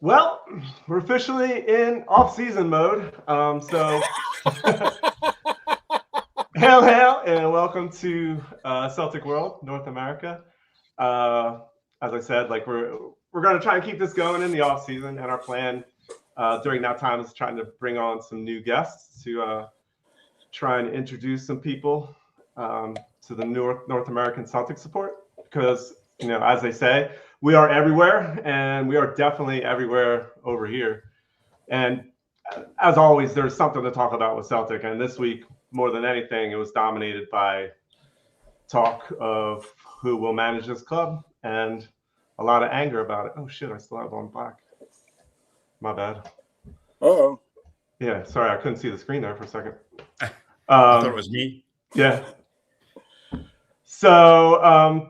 Well, we're officially in off-season mode. Hail, hail, and welcome to Celtic World, North America. Uh, as I said, like we're going to try and keep this going in the off-season, and our plan during that time is trying to bring on some new guests to try and introduce some people to the North American Celtic support. Because as they say, we are everywhere, and we are definitely everywhere over here. And as always, there's something to talk about with Celtic. And this week, more than anything, it was dominated by talk of who will manage this club and a lot of anger about it. Oh, shit, I still have on black. My bad. Uh-oh. Yeah, sorry, I couldn't see the screen there for a second. I thought it was me. Yeah. So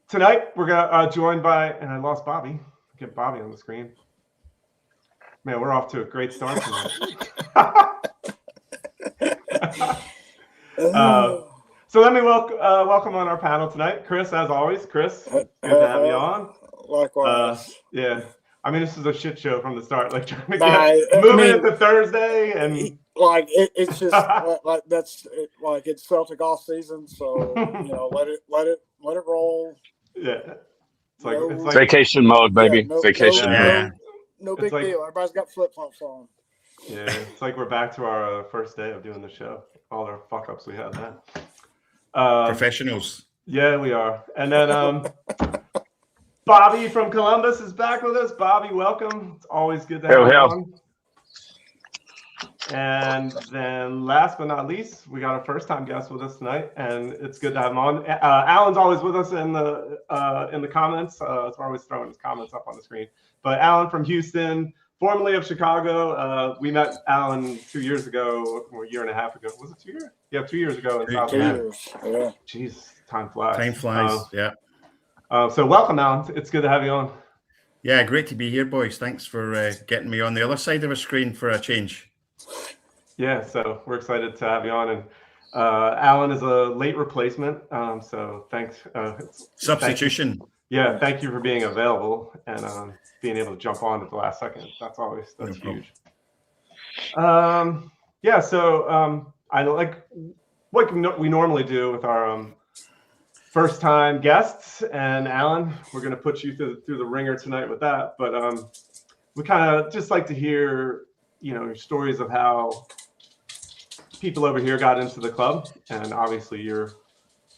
tonight, we're going to joined by, and I lost Bobby. Get Bobby on the screen. Man, we're off to a great start tonight. So let me welcome on our panel tonight, Chris. As always, Chris, good to have you on. Likewise. Yeah, I mean this is a shit show from the start. Like trying to get moving into Thursday, and like it's just like that's like it's Celtic off season, so let it roll. Yeah, it's like vacation mode, baby. Vacation mode. No big deal. Everybody's got flip flops on. Yeah, it's like we're back to our first day of doing the show. All our fuck ups we had then. Professionals. Yeah, we are. And then Bobby from Columbus is back with us. Bobby, welcome. It's always good to have you on. And then last but not least, we got a first-time guest with us tonight, and it's good to have him on. Alan's always with us in the comments. So we're always throwing his comments up on the screen. But Alan from Houston, formerly of Chicago. We met Alan 2 years ago, or a year and a half ago. Was it 2 years? Yeah, 2 years ago in South America. Yeah. Jeez, time flies. Time flies, yeah. So welcome, Alan. It's good to have you on. Yeah, great to be here, boys. Thanks for getting me on the other side of a screen for a change. Yeah, so we're excited to have you on. And Alan is a late replacement, so thanks. Substitution. Thank you for being available and being able to jump on at the last second. That's huge. I like what we normally do with our first-time guests. And Alan, we're going to put you through the ringer tonight with that. But we kind of just like to hear, your stories of how people over here got into the club. And obviously, you're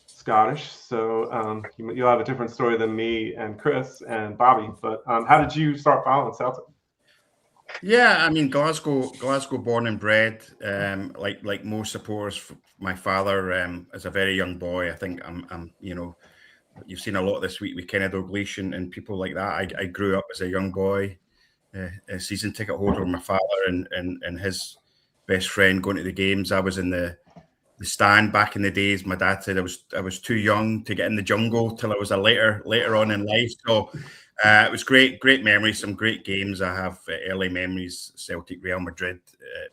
Scottish, so you'll have a different story than me and Chris and Bobby. But how did you start following Celtic? Yeah, I mean Glasgow born and bred. Like most supporters, my father, as a very young boy, I think I'm you've seen a lot this week with Kenneth Dalglish and people like that. I grew up as a young boy, a season ticket holder with my father and his best friend going to the games. I was in the stand back in the days. My dad said I was too young to get in the jungle till I was a later on in life. So it was great memories, some great games. I have early memories, Celtic, Real Madrid,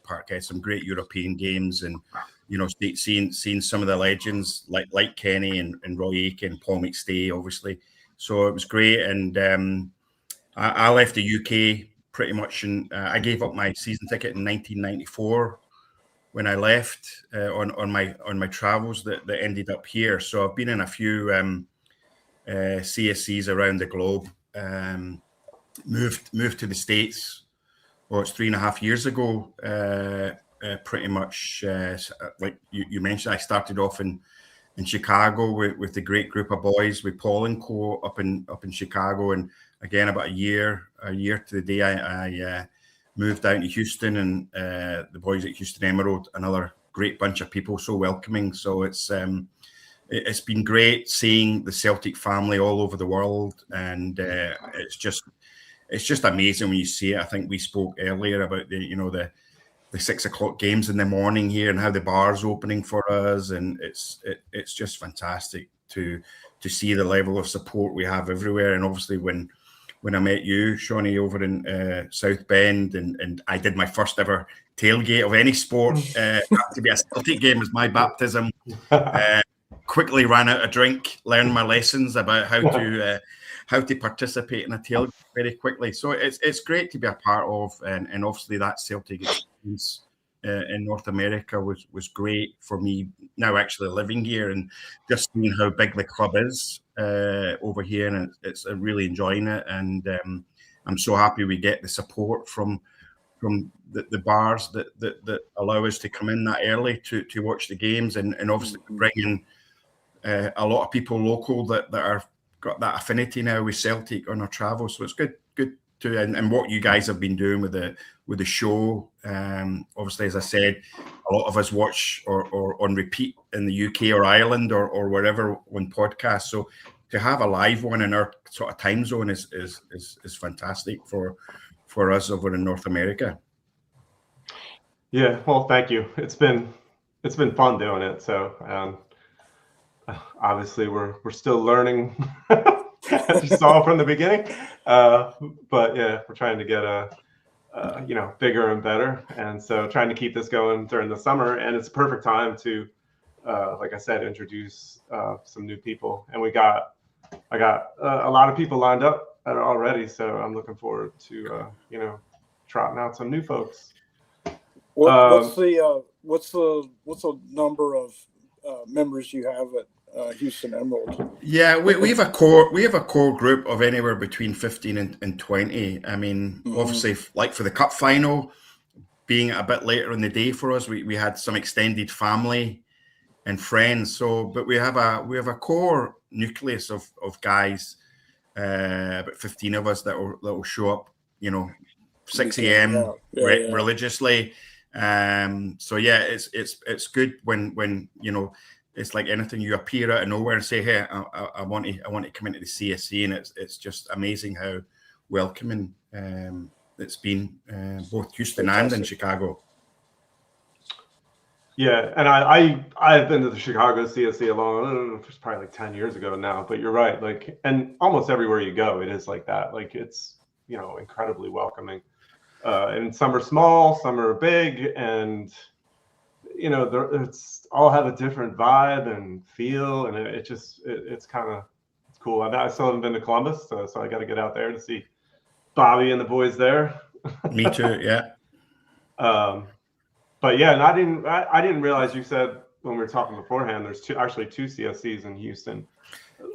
Parkhead, some great European games, and seeing some of the legends like Kenny and Roy Aitken, Paul McStay, obviously. So it was great, and I left the UK pretty much, and I gave up my season ticket in 1994 when I left on my travels that ended up here. So I've been in a few CSCs around the globe. Moved to the States. Well, it's 3.5 years ago. Pretty much, like you mentioned, I started off in Chicago with the great group of boys with Paul and Co up in Chicago, and again about a year to the day I moved down to Houston, and the boys at Houston Emerald, another great bunch of people, so welcoming. So it's been great seeing the Celtic family all over the world, and it's just amazing when you see it. I think we spoke earlier about the 6 o'clock games in the morning here and how the bar's opening for us, and it's just fantastic to see the level of support we have everywhere. And obviously when I met you, Shawnee, over in South Bend, and I did my first ever tailgate of any sport to be a Celtic game as my baptism. Quickly ran out of drink, learned my lessons about how how to participate in a tailgate very quickly. So it's great to be a part of, and obviously that Celtic experience in North America was great for me. Now actually living here and just seeing how big the club is over here, and it's really enjoying it. And I'm so happy we get the support from the bars that allow us to come in that early to watch the games, and obviously bringing a lot of people local that are got that affinity now with Celtic on our travel. So it's good to, and what you guys have been doing with the show. Obviously, as I said, a lot of us watch or on repeat in the UK or Ireland or wherever on podcasts. So to have a live one in our sort of time zone is fantastic for us over in North America. Yeah, well, thank you. It's been fun doing it. So obviously we're still learning, as you saw from the beginning. But yeah, we're trying to get bigger and better, and so trying to keep this going during the summer. And it's a perfect time to, like I said, introduce some new people. And I got a lot of people lined up already, so I'm looking forward to trotting out some new folks. What's the number of members you have at Houston Emerald? Yeah, we have a core group of anywhere between 15 and 20. I mean, obviously, like for the cup final, being a bit later in the day for us, we had some extended family and friends. So, but we have a core nucleus of guys, about 15 of us that will show up, 6 a.m. religiously. So yeah, it's good when it's like anything, you appear out of nowhere and say, hey, I want to come into the CSC, and it's just amazing how welcoming it's been, both Houston and in Chicago. Yeah, and I've been to the Chicago CSC alone. It's probably like 10 years ago now, but you're right. Like, and almost everywhere you go, it is like that. Like, it's incredibly welcoming. And some are small, some are big, and it's all have a different vibe and feel, and it's cool. I still haven't been to Columbus, so I got to get out there to see Bobby and the boys there. Me too, yeah. But yeah, and I didn't realize, you said when we were talking beforehand, there's two CSCs in Houston.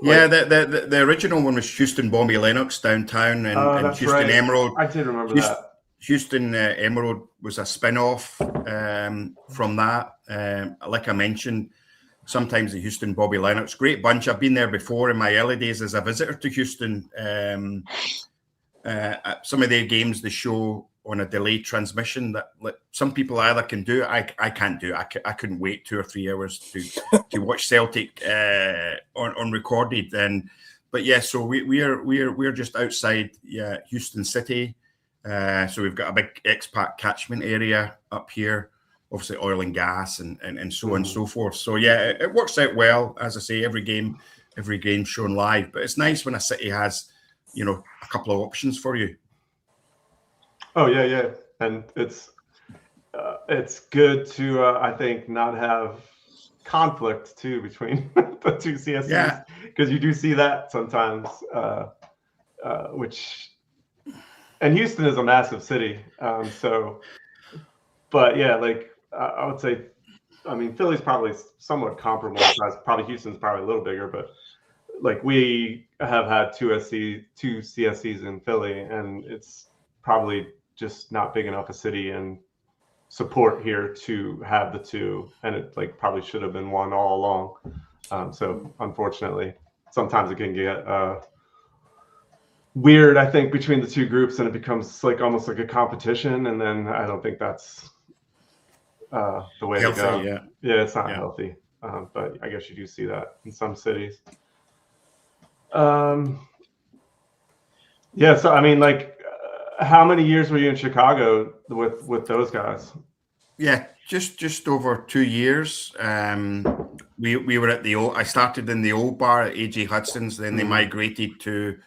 Yeah, the original one was Houston Bombay Lennox downtown, and Houston right. Emerald. I did remember that. Houston Emerald was a spin-off from that. Like I mentioned, sometimes the Houston Bobby Lennox, great bunch. I've been there before in my early days as a visitor to Houston. Some of their games, they show on a delayed transmission that some people either can do. I can't do. I couldn't wait 2 or 3 hours to watch Celtic on recorded. But yeah, so we're just outside Houston City. So we've got a big expat catchment area up here, obviously oil and gas and so on and so forth. So yeah, it works out well. As I say, every game shown live, but it's nice when a city has, a couple of options for you. Oh yeah. And it's good to, I think, not have conflict too between the two CSCs, because you do see that sometimes, and Houston is a massive city. But yeah, like I would say, I mean, Philly's probably somewhat comparable in size. Probably Houston's probably a little bigger, but like we have had two CSCs in Philly, and it's probably just not big enough a city and support here to have the two, and it like probably should have been one all along. So unfortunately, sometimes it can get weird, I think, between the two groups, and it becomes like almost like a competition, and then I don't think that's the way to go. Yeah, it's not healthy. But I guess you do see that in some cities. Yeah, so I mean, like, how many years were you in Chicago with those guys? Yeah, just over 2 years. We were at I started in the old bar at AJ Hudson's, then they migrated to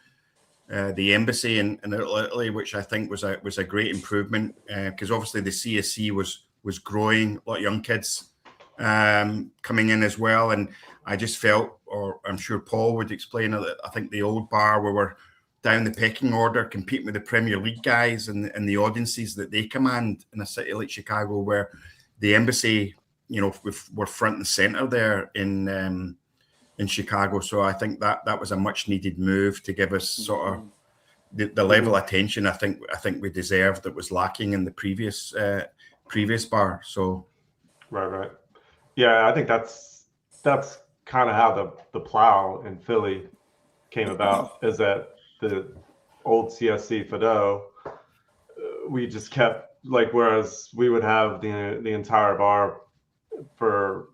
the embassy in Italy, which I think was a great improvement, because obviously the CSC was growing, a lot of young kids coming in as well. And I just felt, or I'm sure Paul would explain it, I think the old bar where we're down the pecking order, competing with the Premier League guys and the audiences that they command in a city like Chicago, where the Embassy, we're front and center there in Chicago. So I think that was a much needed move to give us sort of the level of attention I think we deserved that was lacking in the previous bar. So right. Yeah, I think that's kind of how the plow in Philly came about, is that the old CSC Fido, we just kept, like, whereas we would have the entire bar for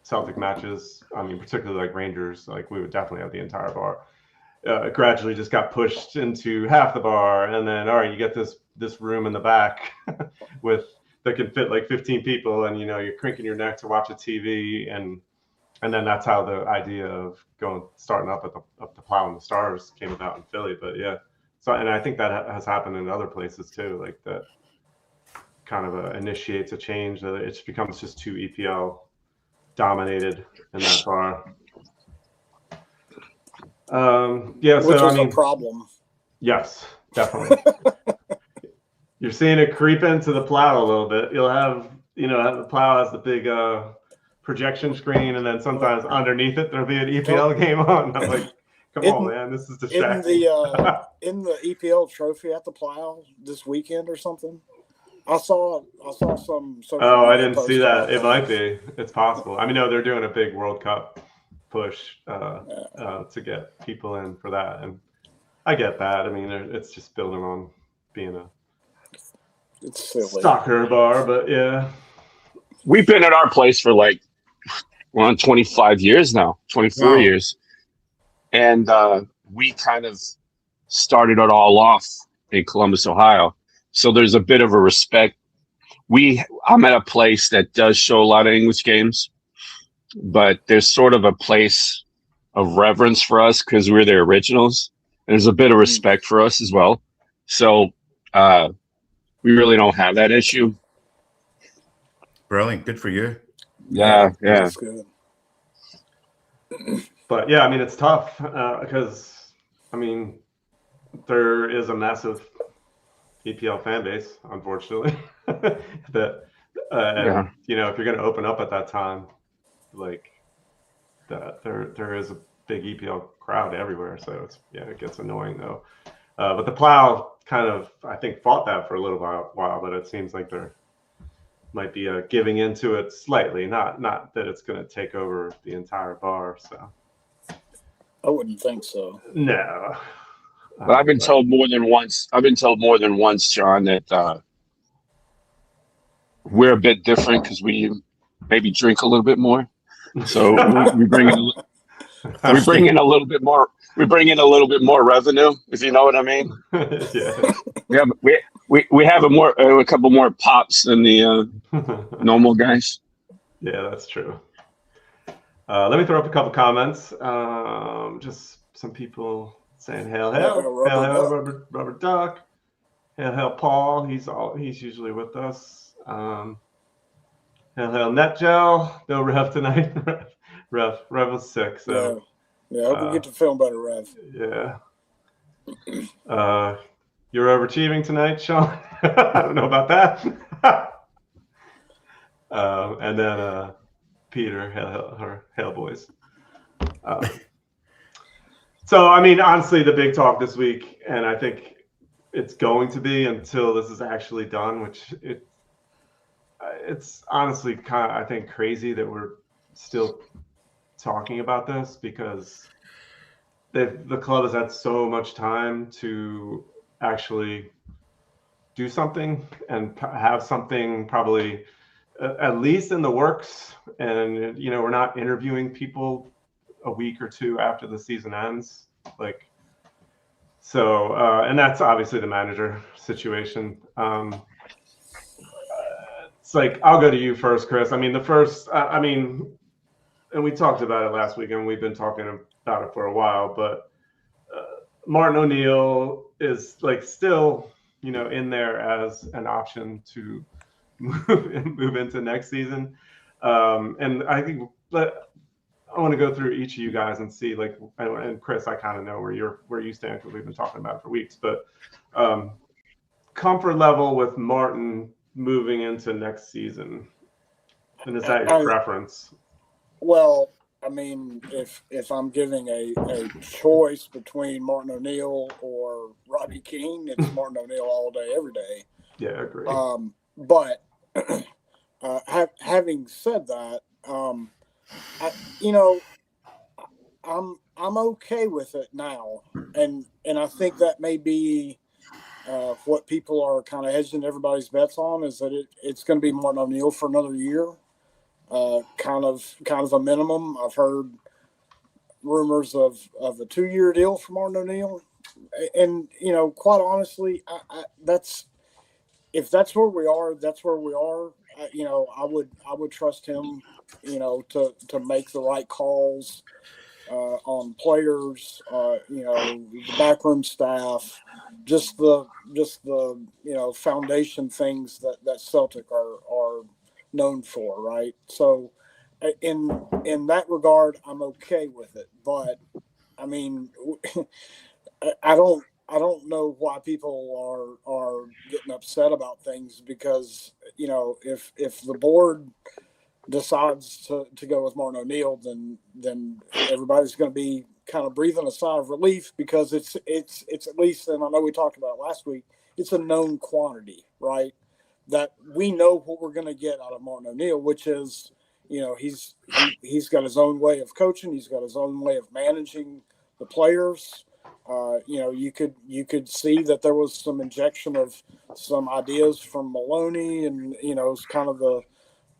Celtic matches, I mean, particularly like Rangers, like we would definitely have the entire bar. Gradually just got pushed into half the bar, and then all right, you get this room in the back that can fit like 15 people, and you're cranking your neck to watch a TV, and then that's how the idea of starting up at the Plow and the Stars came about in Philly. But yeah, so, and I think that has happened in other places too, like that kind of initiates a change that it becomes just too EPL dominated in that bar. Yeah, which so is I mean, a problem. Yes, definitely. You're seeing it creep into the Plow a little bit. You'll have, the Plow has the big projection screen, and then sometimes underneath it there'll be an EPL game on. I'm like, come on, man, this is distracting. In the EPL trophy at the Plow this weekend or something, I saw some. I didn't see that. It might be. It's possible. I mean, no, they're doing a big World Cup push to get people in for that, and I get that. I mean, it's just building on being a soccer bar, but yeah. We've been at our place for like, we're on 25 years now, 24 years. And we kind of started it all off in Columbus, Ohio. So there's a bit of a respect. I'm at a place that does show a lot of English games, but there's sort of a place of reverence for us because we're the originals. And there's a bit of respect for us as well. So we really don't have that issue. Brilliant. Good for you. Yeah. That's good. But yeah, I mean, it's tough because, I mean, there is a massive EPL fan base, unfortunately, that, and, if you're going to open up at that time, like that, there is a big EPL crowd everywhere. So it gets annoying though. But the Plow kind of, I think, fought that for a little while, but it seems like they're might be giving into it slightly, not that it's going to take over the entire bar. So I wouldn't think so. No. But I've been told more than once, John, that we're a bit different because we maybe drink a little bit more. So we bring in a little bit more. We bring in a little bit more revenue, if you know what I mean. Yeah. We have a couple more pops than the normal guys. Yeah, that's true. Let me throw up a couple comments. Just some people saying hail, rubber duck. Hail, Paul. He's usually with us. Hail, net gel. No Rev tonight. Rev was sick. So yeah, I hope we get to film better, Rev. Yeah. You're overachieving tonight, Sean. I don't know about that. And then Peter, hail boys. So, I mean, honestly, the big talk this week, and I think it's going to be until this is actually done, which it's honestly kind of, I think, crazy that we're still talking about this because the club has had so much time to actually do something and have something probably at least in the works. And, we're not interviewing people a week or two after the season ends. And that's obviously the manager situation. It's like, I'll go to you first, Chris. I mean, and we talked about it last week and we've been talking about it for a while, but Martin O'Neill is still, in there as an option to move into next season. And I think I want to go through each of you guys and see, like, and Chris, I kind of know where you stand because we've been talking about it for weeks. But comfort level with Martin moving into next season, and is that your preference? Well, I mean, if I'm giving a choice between Martin O'Neill or Robbie Keane, it's Martin O'Neill all day, every day. Yeah, I agree. But having said that, I'm okay with it now, and I think that may be what people are kind of hedging everybody's bets on, is that it's going to be Martin O'Neill for another year. Kind of a minimum. I've heard rumors of a 2-year deal for Martin O'Neill, and quite honestly, if that's where we are, that's where we are. I would trust him, to make the right calls on players, the backroom staff, just the foundation things that Celtic are known for, right? So in that regard, I'm okay with it. But I mean, I don't know why people are getting upset about things, because if the board decides to go with Martin O'Neill, then everybody's going to be kind of breathing a sigh of relief, because it's at least, and I know we talked about it last week, it's a known quantity, right? That we know what we're going to get out of Martin O'Neill, which is, he's got his own way of coaching. He's got his own way of managing the players. You could see that there was some injection of some ideas from Maloney, and it's kind of the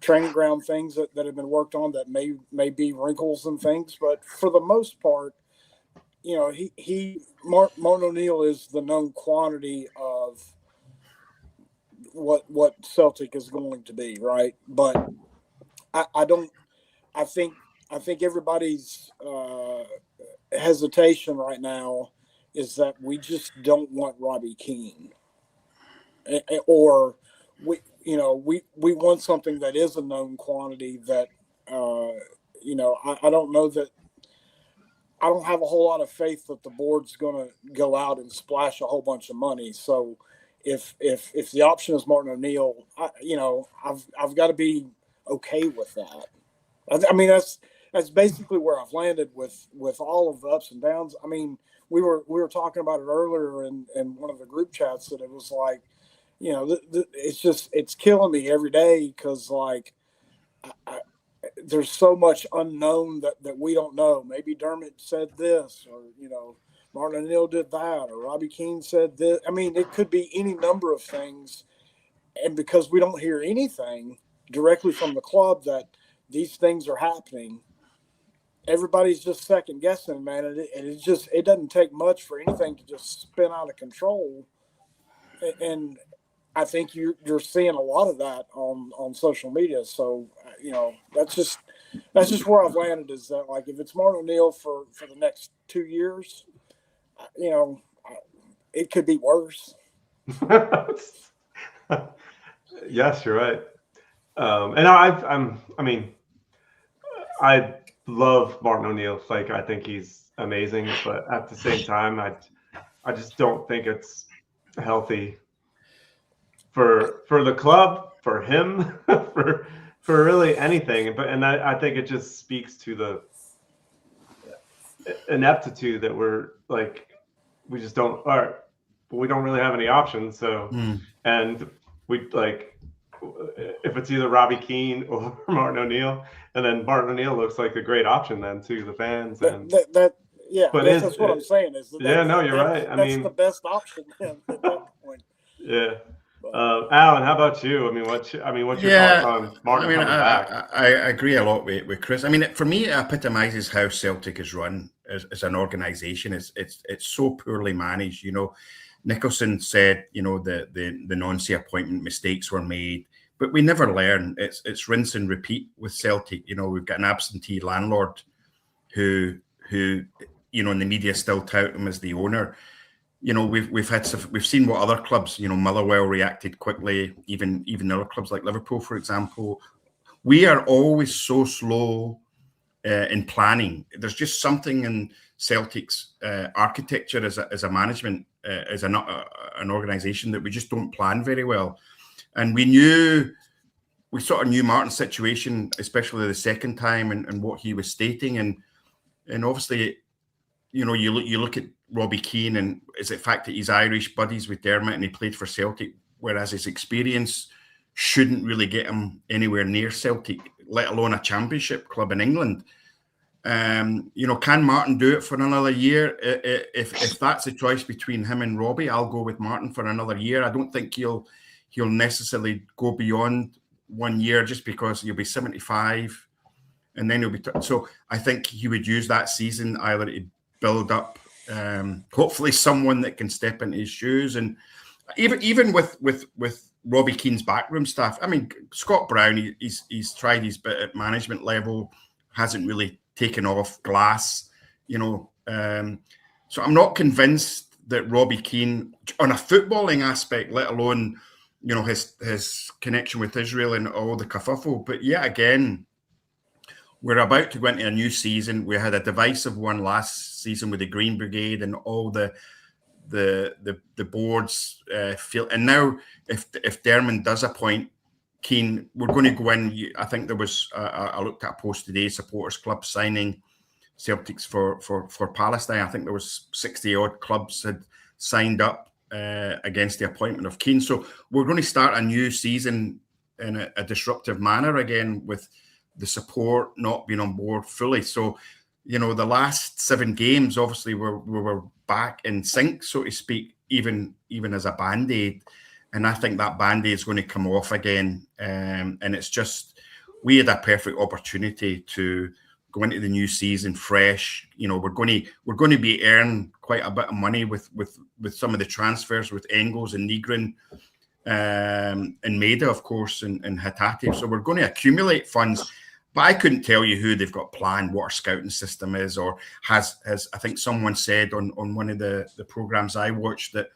training ground things that have been worked on that may be wrinkles and things. But for the most part, Martin O'Neill is the known quantity of what Celtic is going to be, right? But I think everybody's hesitation right now is that we just don't want Robbie Keane, or we want something that is a known quantity that I don't know that. I don't have a whole lot of faith that the board's going to go out and splash a whole bunch of money. So if the option is Martin O'Neill, I've got to be okay with that. I mean, that's basically where I've landed with all of the ups and downs. I mean, we were talking about it earlier in one of the group chats, that it was like, it's killing me every day, because like there's so much unknown that we don't know. Maybe Dermot said this, or Martin O'Neill did that, or Robbie Keane said this. I mean, it could be any number of things, and because we don't hear anything directly from the club that these things are happening, everybody's just second guessing, man. And it doesn't take much for anything to just spin out of control. And I think you're seeing a lot of that on social media. So, that's just where I've landed, is that, like, if it's Martin O'Neill for the next 2 years, it could be worse. Yes, you're right. And I love Martin O'Neill. Like, I think he's amazing, but at the same time, I just don't think it's healthy for the club, for him, for really anything. But I think it just speaks to the ineptitude that we just don't, but we don't really have any options. So, and we, like, if it's either Robbie Keane or Martin O'Neill, and then Martin O'Neill looks like a great option then to the fans. And that's what I'm saying. You're right. I mean, the best option at that point. Yeah. Alan, how about you? I mean, what's your thoughts on Martin coming back? I agree a lot with Chris. I mean, for me, it epitomizes how Celtic is run as an organisation. It's so poorly managed. Nicholson said, the Nonsi appointment, mistakes were made, but we never learn. It's rinse and repeat with Celtic. We've got an absentee landlord who in the media still tout him as the owner. We've seen what other clubs, Motherwell reacted quickly, even other clubs like Liverpool, for example, we are always so slow in planning. There's just something in Celtic's architecture as a management, as an organisation, that we just don't plan very well. And we sort of knew Martin's situation, especially the second time, and what he was stating, and obviously, you look at Robbie Keane, and it's the fact that he's Irish buddies with Dermot and he played for Celtic, whereas his experience shouldn't really get him anywhere near Celtic, let alone a championship club in England. Can Martin do it for another year? If that's a choice between him and Robbie, I'll go with Martin for another year. I don't think he'll necessarily go beyond 1 year, just because he'll be 75 and then he'll be so I think he would use that season either to build up hopefully someone that can step into his shoes. And even with Robbie Keane's backroom staff, I mean, Scott Brown, he's tried his bit at management level, hasn't really taken off glass, so I'm not convinced that Robbie Keane, on a footballing aspect, let alone his connection with Israel and all the kerfuffle. But yet again, we're about to go into a new season. We had a divisive one last season with the Green Brigade and all the boards feel. And now, if Dermot does appoint Keane, we're going to go in. I think there was I looked at a post today, supporters club signing Celtics for Palestine. I think there was 60 odd clubs had signed up against the appointment of Keane. So we're going to start a new season in a disruptive manner again, with the support not being on board fully. So, the last 7 games, obviously, we were back in sync, so to speak, even as a Band-Aid. And I think that Band-Aid is going to come off again. And it's just, we had a perfect opportunity to go into the new season fresh. We're going to be earning quite a bit of money with some of the transfers with Engels and Nygren, and Maida, of course, and Hatate. So we're going to accumulate funds. But I couldn't tell you who they've got planned, what our scouting system is, or has I think someone said on one of the programs I watched that,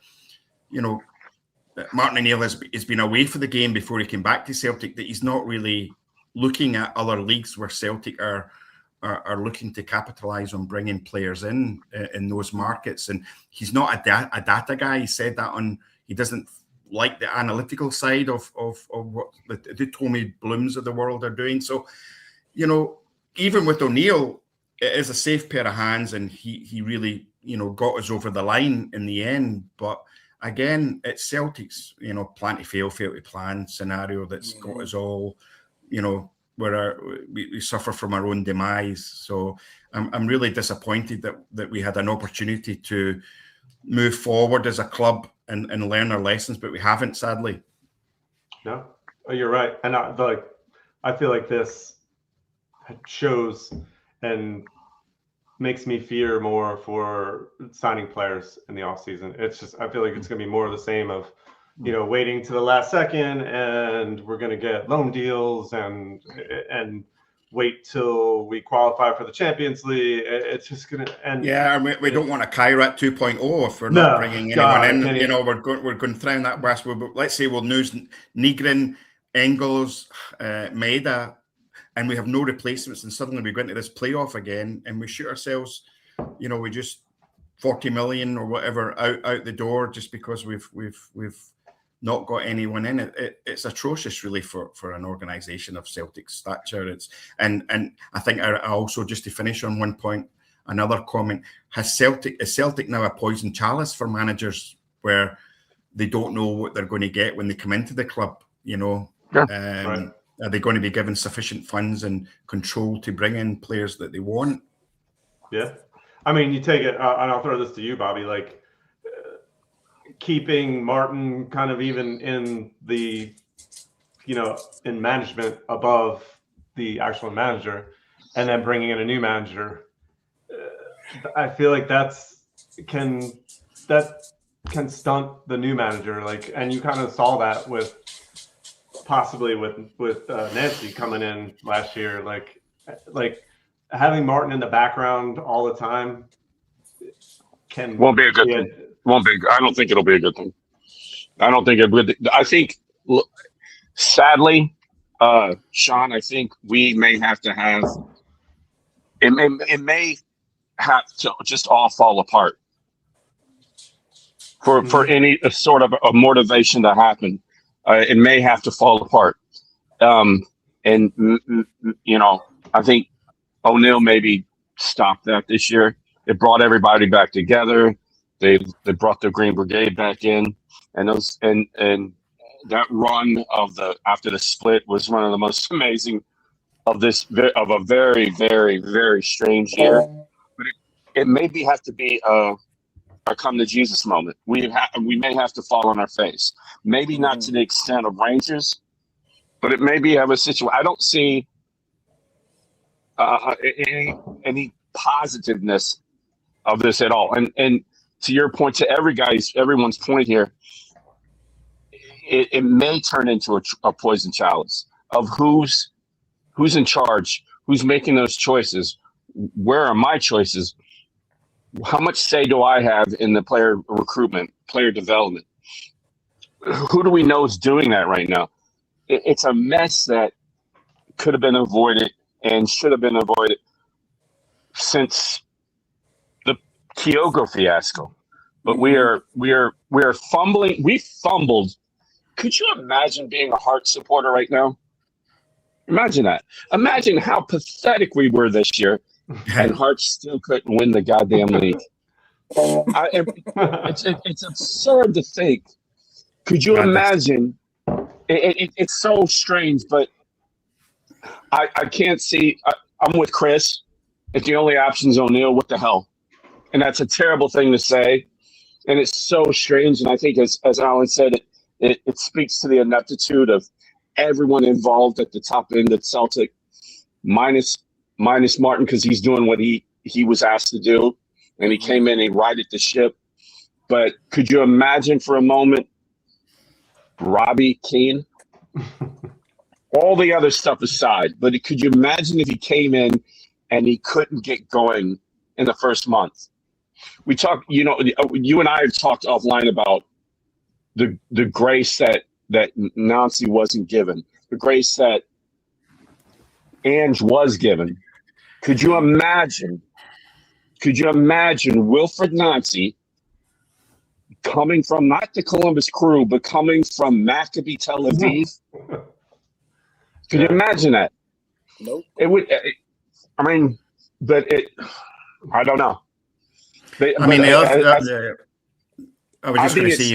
that Martin O'Neill has been away for the game before he came back to Celtic, that he's not really looking at other leagues where Celtic are looking to capitalise on bringing players in those markets. And he's not a data guy. He said that he doesn't like the analytical side of what the Tommy Blooms of the world are doing. So, even with O'Neill, it is a safe pair of hands, and he really, got us over the line in the end. But again, it's Celtic's, plan to fail to plan scenario that's got us all, where we suffer from our own demise. So I'm really disappointed that we had an opportunity to move forward as a club and learn our lessons, but we haven't, sadly. No, you're right. And I feel like this shows and makes me fear more for signing players in the offseason. It's just, I feel like it's going to be more of the same of, waiting to the last second, and we're going to get loan deals and wait till we qualify for the Champions League. It's just going to end. Yeah, we don't want a Kairat 2.0 if we're not bringing anyone in. We're going to throw in that west. Let's say we'll lose Nygren, Engels, Maida, and we have no replacements, and suddenly we go into this playoff again, and we shoot ourselves, we just 40 million or whatever out the door just because we've not got anyone in. It's atrocious, really, for an organisation of Celtic stature. And I think I also, just to finish on one point, another comment: is Celtic now a poison chalice for managers, where they don't know what they're going to get when they come into the club? Right. Are they going to be given sufficient funds and control to bring in players that they want? Yeah. I mean, you take it, and I'll throw this to you, Bobby, keeping Martin kind of even in the, in management above the actual manager, and then bringing in a new manager. I feel like that can stunt the new manager. And you kind of saw that possibly with Nancy coming in last year, like having Martin in the background all the time won't be a good thing. I don't think it'll be a good thing. I don't think it would. I think, sadly, Sean, I think we may have to have it may have to just all fall apart for any sort of a motivation to happen. It may have to fall apart. And you know, I think O'Neill maybe stopped that this year. It brought everybody back together. They brought the Green Brigade back in, and those and that run of the after the split was one of the most amazing of a very, very, very strange year. But it maybe have to be a come to Jesus moment. We may have to fall on our face. Maybe not to the extent of Rangers, but it maybe have a situation. I don't see any positiveness of this at all. And to your point, to everyone's point here, it may turn into a poison chalice of who's in charge, who's making those choices, where are my choices, how much say do I have in the player recruitment, player development? Who do we know is doing that right now? It's a mess that could have been avoided and should have been avoided since the Kyogo fiasco. But we are fumbling. We fumbled. Could you imagine being a Hearts supporter right now? Imagine that. Imagine how pathetic we were this year, and Hearts still couldn't win the goddamn league. It's absurd to think. Could you imagine? It's so strange, but I can't see. I'm with Chris. If the only option is O'Neill, what the hell? And that's a terrible thing to say, and it's so strange. And I think, as Alan said, it speaks to the ineptitude of everyone involved at the top end at Celtic, minus Martin, because he's doing what he was asked to do, and he came in and righted the ship. But could you imagine for a moment Robbie Keane? All the other stuff aside, but could you imagine if he came in and he couldn't get going in the first month? We talked, you and I have talked offline about the grace that Nancy wasn't given, the grace that Ange was given. Could you imagine Wilfred Nancy coming from not the Columbus Crew, but coming from Maccabi Tel Aviv? Could you imagine that? Nope. It would. I don't know. I was just going to say,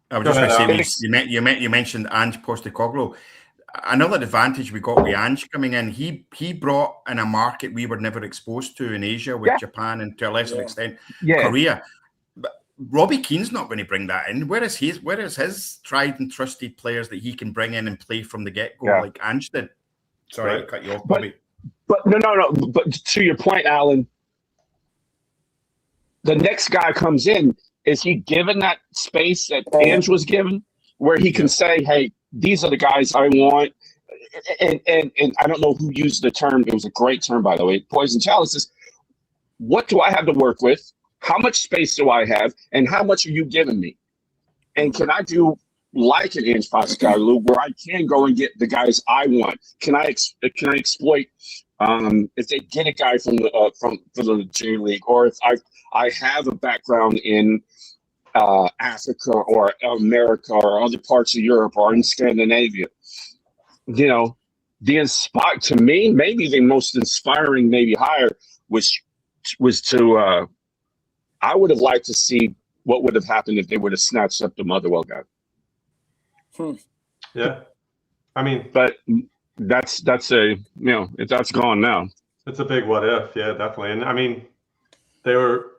I was just going to say, you mentioned Ange Postecoglou. Another advantage we got with Ange coming in, he brought in a market we were never exposed to in Asia with Japan and to a lesser extent Korea. But Robbie Keane's not going to bring that in. Where is his tried and trusted players that he can bring in and play from the get-go like Ange did? Sorry, I cut you off, Bobby. But no. But to your point, Alan, the next guy comes in. Is he given that space that Ange was given, where he can say, "Hey, these are the guys I want"? And I don't know who used the term. It was a great term, by the way. Poison chalices. What do I have to work with? How much space do I have, and how much are you giving me? And can I do like an Ange Postecoglou, where I can go and get the guys I want? Can I exploit if they get a guy from the J League, or if I have a background in Africa or America or other parts of Europe or in Scandinavia? To me, maybe the most inspiring, maybe hire was to. I would have liked to see what would have happened if they would have snatched up the Motherwell guy. Yeah, I mean, but that's if that's gone now. It's a big what if, yeah, definitely. And I mean, they were.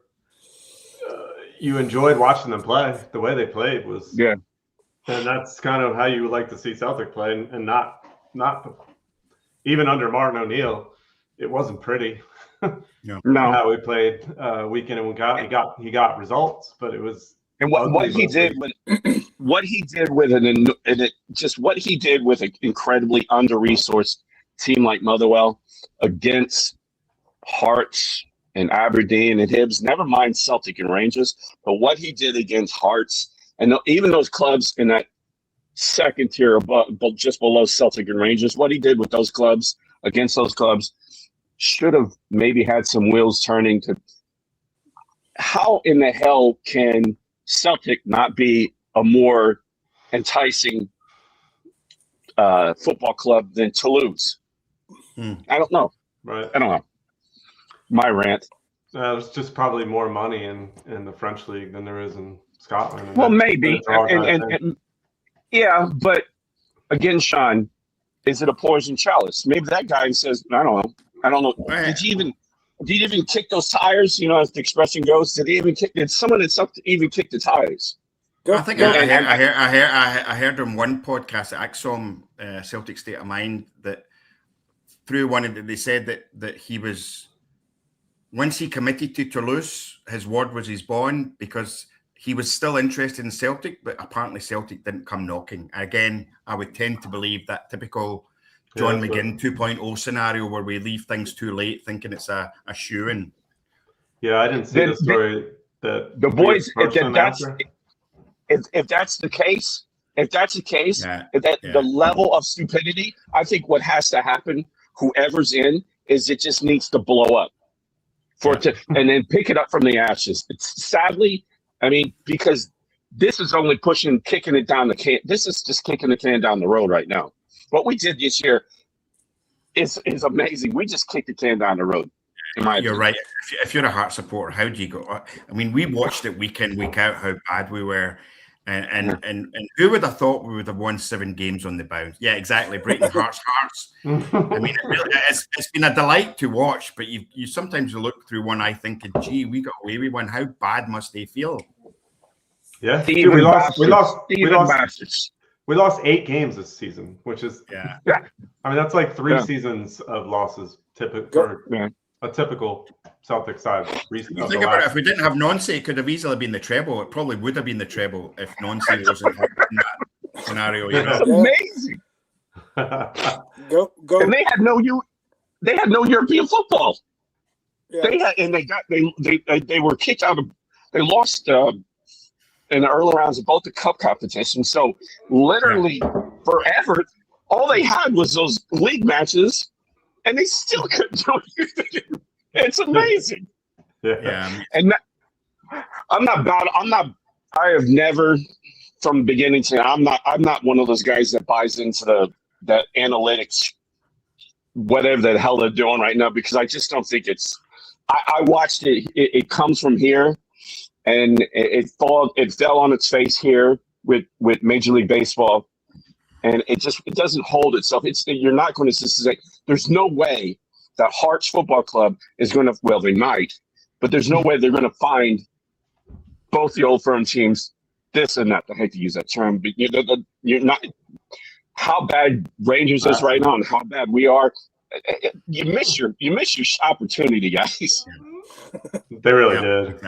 You enjoyed watching them play. The way they played was, and that's kind of how you would like to see Celtic play, and not even under Martin O'Neill, it wasn't pretty. No, how we played week in and week out. He got results, but it was. And what he did with an incredibly under-resourced team like Motherwell against Hearts and Aberdeen and Hibs, never mind Celtic and Rangers, but what he did against Hearts and even those clubs in that second tier, but just below Celtic and Rangers. What he did with those clubs, against those clubs, should have maybe had some wheels turning to how in the hell can Celtic not be a more enticing football club than Toulouse? I don't know. Right. I don't know. My rant. There's just probably more money in the French league than there is in Scotland. And Well, maybe. and Yeah, but again, Sean, is it a poison chalice? Maybe that guy says, I don't know. Did he even kick those tires? You know, as the expression goes, did someone at Celtic even kick the tires? I think I heard on one podcast at Axom, Celtic State of Mind, that through one of they said that he was, once he committed to Toulouse, his word was his bond, because he was still interested in Celtic, but apparently Celtic didn't come knocking. Again, I would tend to believe that typical John McGinn 2.0 scenario where we leave things too late thinking it's a shoe-in. Yeah, I didn't see the story that the boys, if that's the case, the level of stupidity, I think what has to happen, whoever's in, is it just needs to blow up and then pick it up from the ashes. It's sadly, I mean, because this is only kicking it down the can. This is just kicking the can down the road right now. What we did this year is amazing. We just kicked the can down the road. You're right. If you're a Hearts supporter, how do you go? I mean, we watched it week in, week out, how bad we were. And who would have thought we would have won 7 games on the bounce? Yeah, exactly. Breaking Hearts. I mean, it's been a delight to watch, but you sometimes look through one eye thinking, gee, we got away with one. How bad must they feel? Yeah, we lost 8 games this season, which is I mean, that's like 3 seasons of losses, a typical Celtic side. You think about it, if we didn't have Nonce, it could have easily been the treble. It probably would have been the treble if Nonce wasn't in that scenario. You know? That's amazing. Go. And they had no European football. Yeah. They were kicked out of. They lost in the early rounds of both the cup competitions. So literally forever, all they had was those league matches, and they still couldn't do anything. It's amazing. Yeah. And I have never, from the beginning to I'm not one of those guys that buys into that analytics, whatever the hell they're doing right now, because I just don't think it's. I watched it. It comes from here, and it fell on its face here with Major League Baseball, and it doesn't hold itself. You're not going to say there's no way that Hearts Football Club is going to. Well, they might, but there's no way they're going to find both the Old Firm teams. This and that. I hate to use that term, but you're not. How bad Rangers is right now, and how bad we are. You miss your opportunity, guys. They really did.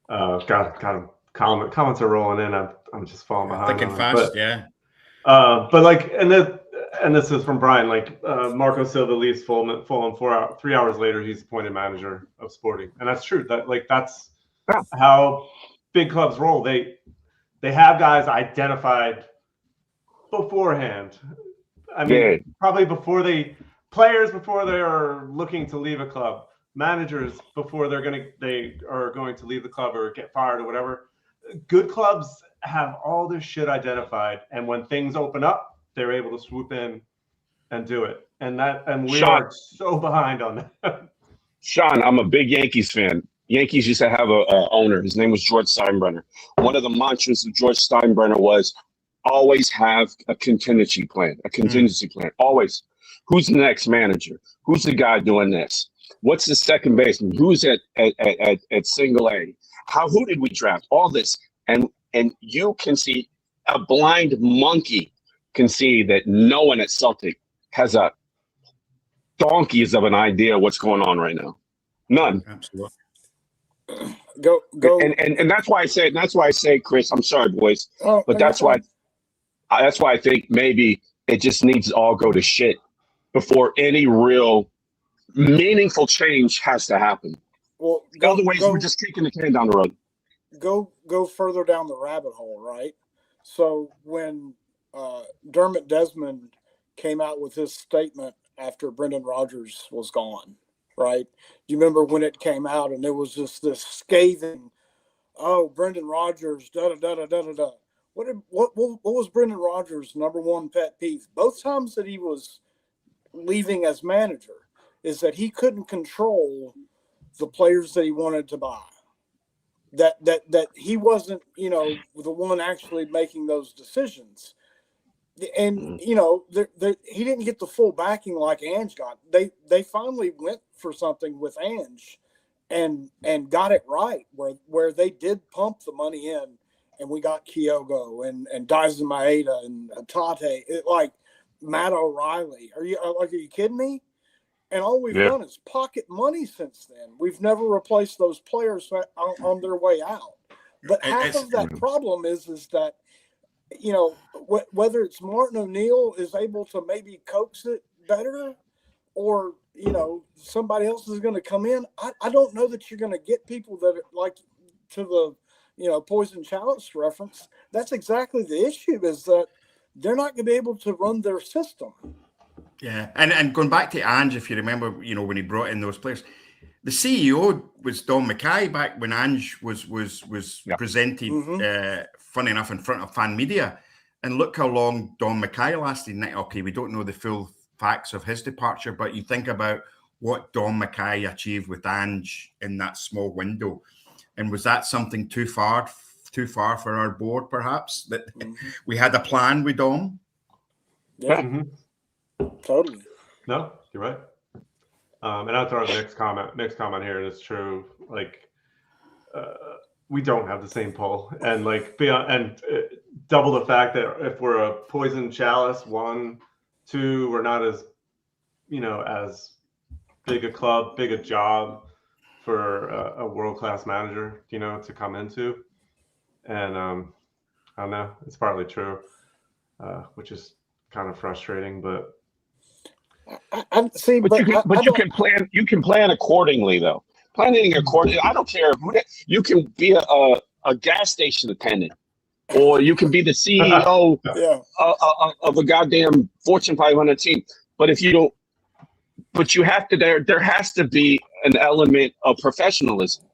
God, comments are rolling in. I'm just falling behind. Thinking fast, But like, and this is from Brian. Like, Marco Silva leaves Fulham 3 hours later. He's appointed manager of Sporting, and that's true. That's how big clubs roll. They have guys identified beforehand. I mean, probably before they are looking to leave a club, managers before they are going to leave the club or get fired or whatever. Good clubs have all this shit identified, and when things open up, they're able to swoop in and do it. And we are so behind on that. Sean, I'm a big Yankees fan. Yankees used to have a owner. His name was George Steinbrenner. One of the mantras of George Steinbrenner was always have a contingency plan. Always. Who's the next manager? Who's the guy doing this? What's the second baseman? Who's at single A? Who did we draft? All this. And you can see, a blind monkey can see that no one at Celtic has a donkeys of an idea what's going on right now. None. Absolutely. Go. And that's why I say, Chris, I'm sorry, boys, but that's why I think maybe it just needs to all go to shit before any real meaningful change has to happen. Well, otherwise we're just kicking the can down the road. Go further down the rabbit hole, right? So when Dermot Desmond came out with his statement after Brendan Rodgers was gone, right? Do you remember when it came out and there was just this scathing, oh, Brendan Rodgers, da da da da da da. What was Brendan Rodgers' number one pet peeve? Both times that he was leaving as manager is that he couldn't control the players that he wanted to buy. That he wasn't, the one actually making those decisions. And he didn't get the full backing like Ange got. They finally went for something with Ange and got it right where they did pump the money in, and we got Kyogo and Dyson Maeda and Tate, like Matt O'Reilly. Are you kidding me? And all we've done is pocket money since then. We've never replaced those players on their way out. But half of that problem is that, whether it's Martin O'Neill is able to maybe coax it better, or, somebody else is going to come in. I don't know that you're going to get people that are like, to the, poison chalice reference. That's exactly the issue, is that they're not going to be able to run their system. Yeah, and going back to Ange, if you remember, when he brought in those players, the CEO was Don Mackay back when Ange was presented, funny enough, in front of fan media. And look how long Don Mackay lasted. Okay, we don't know the full facts of his departure, but you think about what Don Mackay achieved with Ange in that small window. And was that something too far for our board, perhaps? That we had a plan with Don? Yeah. Totally. No, you're right. And I'll throw the next comment here, and it's true. Like, we don't have the same pull, and double the fact that if we're a poison chalice 1, 2, we're not as as big a club, big a job for a world-class manager, to come into. And I don't know, it's partly true, which is kind of frustrating, but. You can plan accordingly, though. Planning accordingly. I don't care you can be a gas station attendant, or you can be the CEO of a goddamn Fortune 500 team. But if you don't, you have to. There has to be an element of professionalism,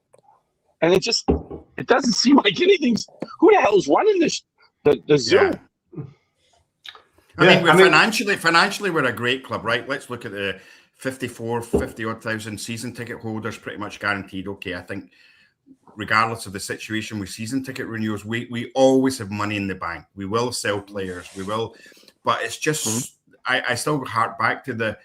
and it doesn't seem like anything's. Who the hell is running this? The Zoom. Yeah. I mean, financially, we're a great club, right? Let's look at the 50-odd thousand season ticket holders, pretty much guaranteed. Okay, I think regardless of the situation with season ticket renewals, we always have money in the bank. We will sell players, but it's just, I still hark back to the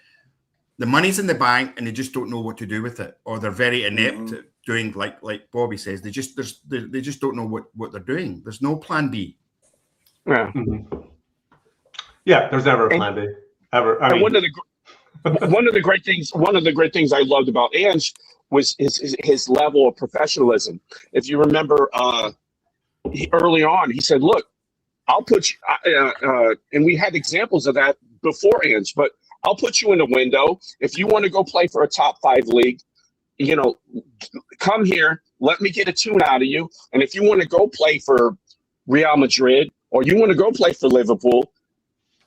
money's in the bank and they just don't know what to do with it, or they're very inept at doing, like Bobby says, they just don't know what they're doing. There's no plan B. Yeah. Yeah, there's never a plan B ever. I mean, one of the great things I loved about Ange was his level of professionalism. If you remember, early on, he said, "Look, I'll put you," and we had examples of that before Ange, but I'll put you in a window. If you want to go play for a top 5 league, come here. Let me get a tune out of you. And if you want to go play for Real Madrid, or you want to go play for Liverpool,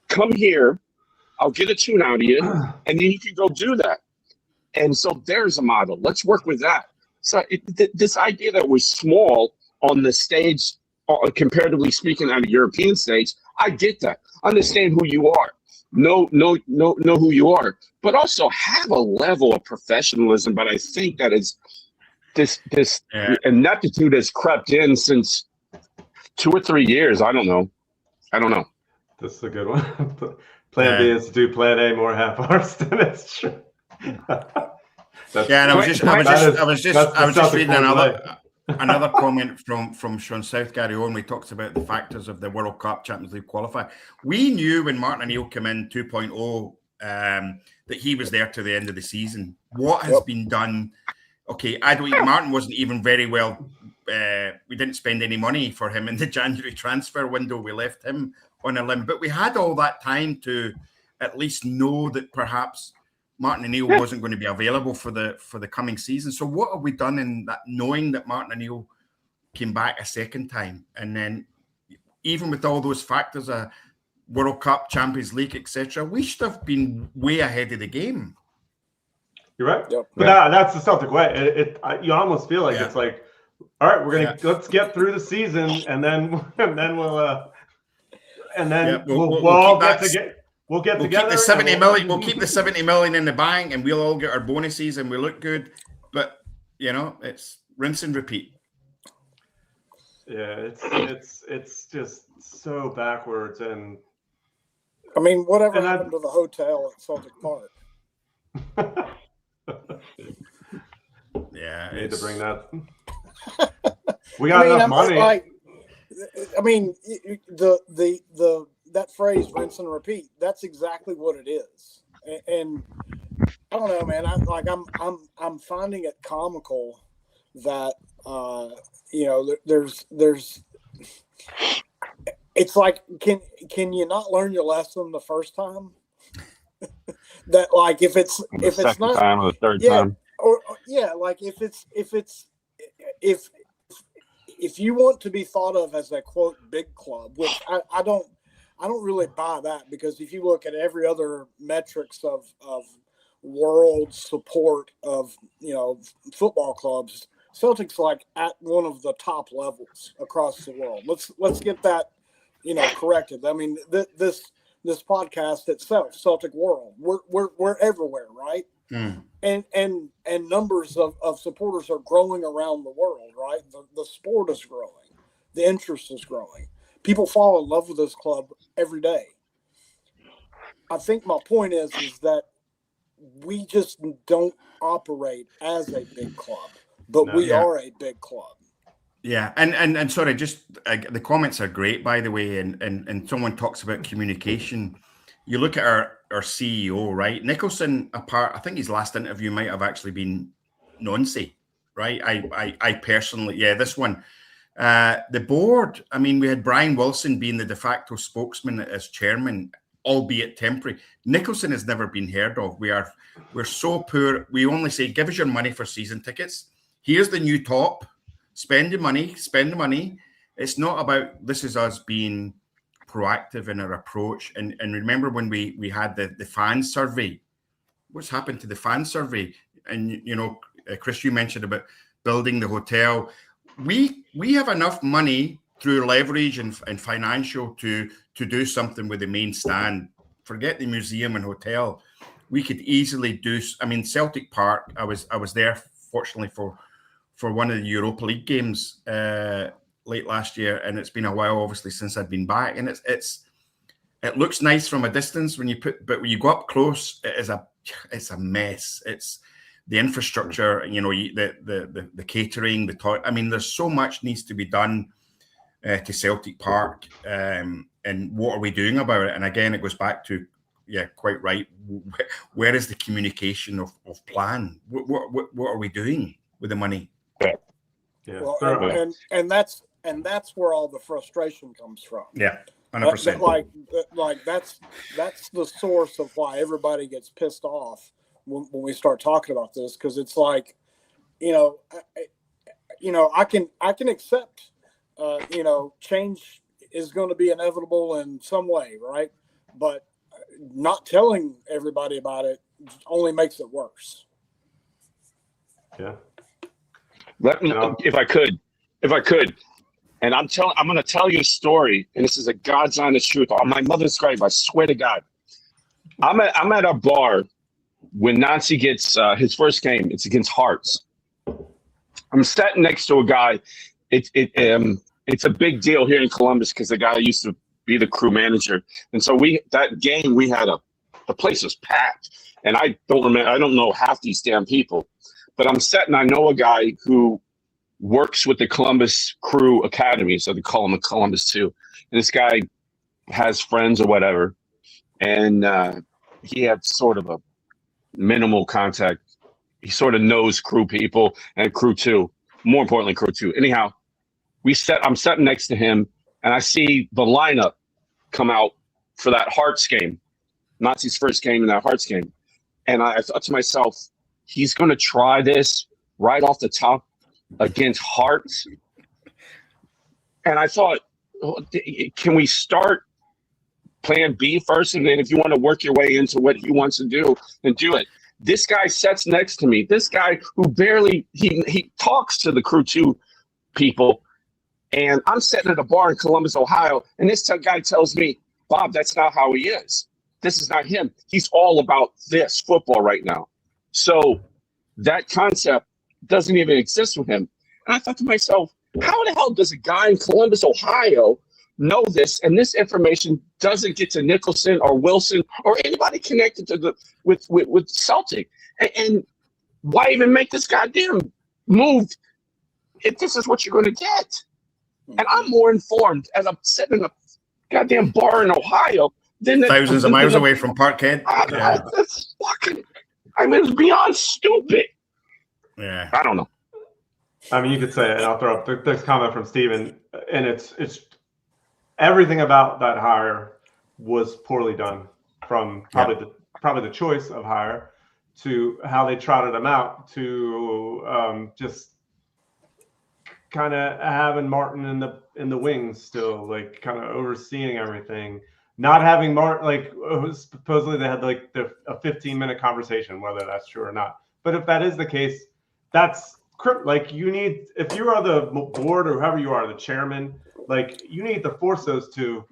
come here, I'll get a tune out of you, and then you can go do that. And so there's a model. Let's work with that. So this idea that we're small on the stage, comparatively speaking, on the European stage, I get that. Understand who you are. Know who you are. But also have a level of professionalism. But I think that is this ineptitude has crept in since 2 or 3 years. I don't know. This is a good one. Plan B is to do Plan A more half-arsed, and it's true. And I was just reading another comment from Sean South Gary Owen. We talked about the factors of the World Cup, Champions League qualifier. We knew when Martin O'Neill came in 2.0 that he was there to the end of the season. What has been done? Okay, Martin wasn't even very well. We didn't spend any money for him in the January transfer window. We left him on a limb, but we had all that time to at least know that perhaps Martin O'Neill wasn't going to be available for the coming season. So what have we done in that, knowing that Martin O'Neill came back a second time, and then even with all those factors, World Cup, Champions League, etc., we should have been way ahead of the game. You're right. Yep. But that's the Celtic way. You almost feel like it's like, all right, let's get through the season, and then we'll all get together. We'll get together. Keep the 70 million. We'll keep the 70 million in the bank, and we'll all get our bonuses, and we look good. But it's rinse and repeat. Yeah, it's just so backwards, and I mean, whatever happened to the hotel at Celtic Park? Yeah, I need to bring that. We got enough money. That phrase "rinse and repeat." That's exactly what it is. And I don't know, man. I'm finding it comical that there's. It's like, can you not learn your lesson the first time? That like if it's not time or the third time. Like if you want to be thought of as a quote big club, which I don't really buy that, because if you look at every other metrics of world support of football clubs, Celtic's like at one of the top levels across the world. Let's get that corrected. I mean, this podcast itself, Celtic World, we're everywhere, right? And numbers of supporters are growing around the world, right? The sport is growing, the interest is growing. People fall in love with this club every day. I think my point is that we just don't operate as a big club, but we are a big club. Yeah, and sorry, the comments are great, by the way, and someone talks about communication. You look at our CEO, right? Nicholson, I think his last interview might have actually been Noncy, right? I personally, this one. The board, I mean, we had Brian Wilson being the de facto spokesman as chairman, albeit temporary. Nicholson has never been heard of. We're so poor. We only say, give us your money for season tickets. Here's the new top. Spend the money. It's not about, this is us being proactive in our approach. And remember when we had the fan survey, what's happened to the fan survey? And, Chris, you mentioned about building the hotel. We have enough money through leverage and financial to do something with the main stand. Forget the museum and hotel. We could easily do. I mean, Celtic Park. I was there, fortunately, for one of the Europa League games late last year, and it's been a while, obviously, since I've been back. And it looks nice from a distance but when you go up close, it's a mess. It's the infrastructure, the catering, the toilet. I mean, there's so much needs to be done to Celtic Park, and what are we doing about it? And again, it goes back to, quite right. Where is the communication of plan? What are we doing with the money? Yeah. Well, and that's where all the frustration comes from. Yeah, 100%. Like that's the source of why everybody gets pissed off when we start talking about this, because it's like, I can accept, change is going to be inevitable in some way, right? But not telling everybody about it only makes it worse. Yeah. Let me, if I could, and I'm going to tell you a story, and this is a God's honest truth on my mother's grave. I swear to God. I'm at a bar when Nancy gets his first game. It's against Hearts. I'm sitting next to a guy. It's a big deal here in Columbus because the guy used to be the crew manager, and so that game we had the place was packed, and I don't know half these damn people. But I'm sitting, I know a guy who works with the Columbus Crew Academy, so they call him the Columbus too. And this guy has friends or whatever, and he had sort of a minimal contact. He sort of knows crew people and crew two, more importantly, crew two. Anyhow, I'm sitting next to him, and I see the lineup come out for that Hearts game, Nazi's first game in that Hearts game. And I thought to myself, he's going to try this right off the top against Hearts. And I thought, can we start plan B first, and then if you want to work your way into what he wants to do, then do it. This guy sits next to me. This guy who barely he talks to the Crew 2 people, and I'm sitting at a bar in Columbus, Ohio, and this guy tells me, Bob, that's not how he is. This is not him. He's all about this football right now. So that concept doesn't even exist with him. And I thought to myself, how the hell does a guy in Columbus, Ohio know this, and this information doesn't get to Nicholson or Wilson or anybody connected to with Celtic? And why even make this goddamn move if this is what you're going to get? And I'm more informed as I'm sitting in a goddamn bar in Ohio than thousands of miles away from Parkhead. That's fucking. I mean, it's beyond stupid. Yeah, I don't know. I mean, you could say, and I'll throw up this comment from Steven, and it's everything about that hire was poorly done, from probably the choice of hire to how they trotted him out to just kind of having Martin in the wings still, like kind of overseeing everything, not having Martin, like supposedly they had like a 15-minute conversation, whether that's true or not. But if that is the case, that's like you need, if you are the board or whoever you are, the chairman, like you need to force those two,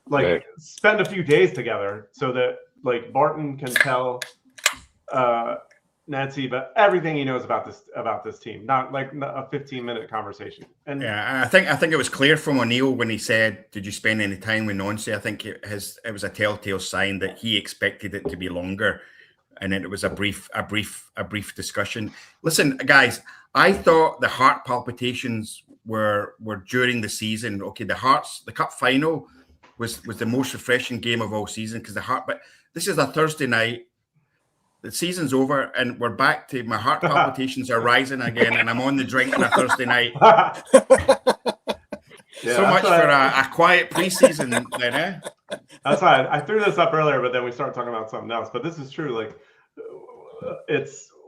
like spend a few days together so that like Martin can tell Nancy about everything he knows about this team, not like a 15-minute conversation. And yeah, I think it was clear from O'Neill when he said, "Did you spend any time with Nancy?" I think it was a telltale sign that he expected it to be longer, and then it was a brief discussion. Listen, guys, I thought the heart palpitations were during the season. Okay, the cup final was the most refreshing game of all season because but this is a Thursday night. The season's over, and we're back to my heart palpitations are rising again, and I'm on the drink on a Thursday night. So much for a quiet preseason, then, eh? That's why I threw this up earlier, but then we started talking about something else. But this is true. Like,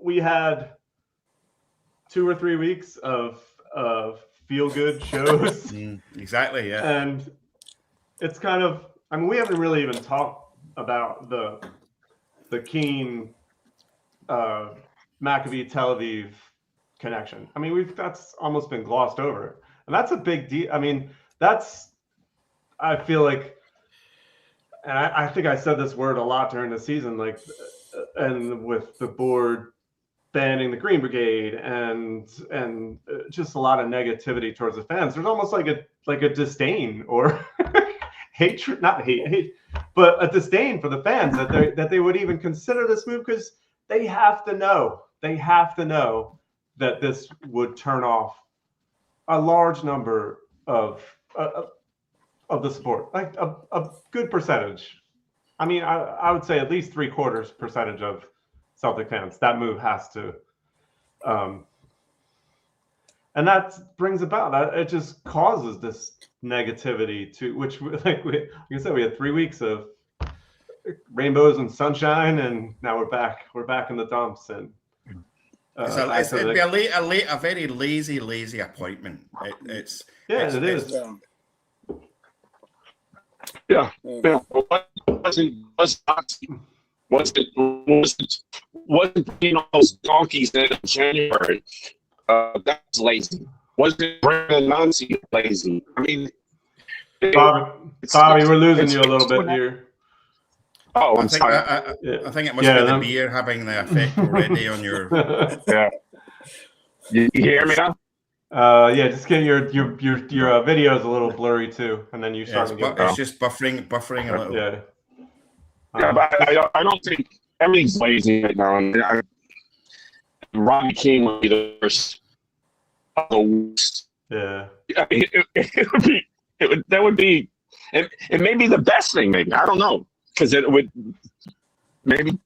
we had 2 or 3 weeks of feel good shows. Exactly, yeah. And it's kind of, I mean, we haven't really even talked about the Keane Maccabi Tel Aviv connection. I mean, that's almost been glossed over, and that's a big deal. I mean, I feel like, and I think I said this word a lot during the season, like, and with the board banning the Green Brigade and just a lot of negativity towards the fans. There's almost like a disdain or hatred, not hate, but a disdain for the fans that they would even consider this move, because they have to know that this would turn off a large number of the support, like a good percentage. I mean, I would say at least 3/4% of Celtic fans. That move has to, and that brings about, it just causes this negativity to which, like I said, we had 3 weeks of rainbows and sunshine, and now we're back in the dumps. And it'd be a very lazy appointment. It is. Yeah. Wasn't being all those donkeys in January. That was lazy. Wasn't Brandon Nancy lazy? I mean, Bobby, we're losing you a little bit here. Oh, I'm sorry. I think it must be the beer having the effect already on your. Yeah. You hear me now? Yeah, just get your video is a little blurry too, and then you start to get. It's just buffering a little. Yeah. Yeah, but I don't think everything's lazy right now. And Robbie King would be the worst. The worst. Yeah. I mean, that would be. It may be the best thing. Maybe I don't know, because it would maybe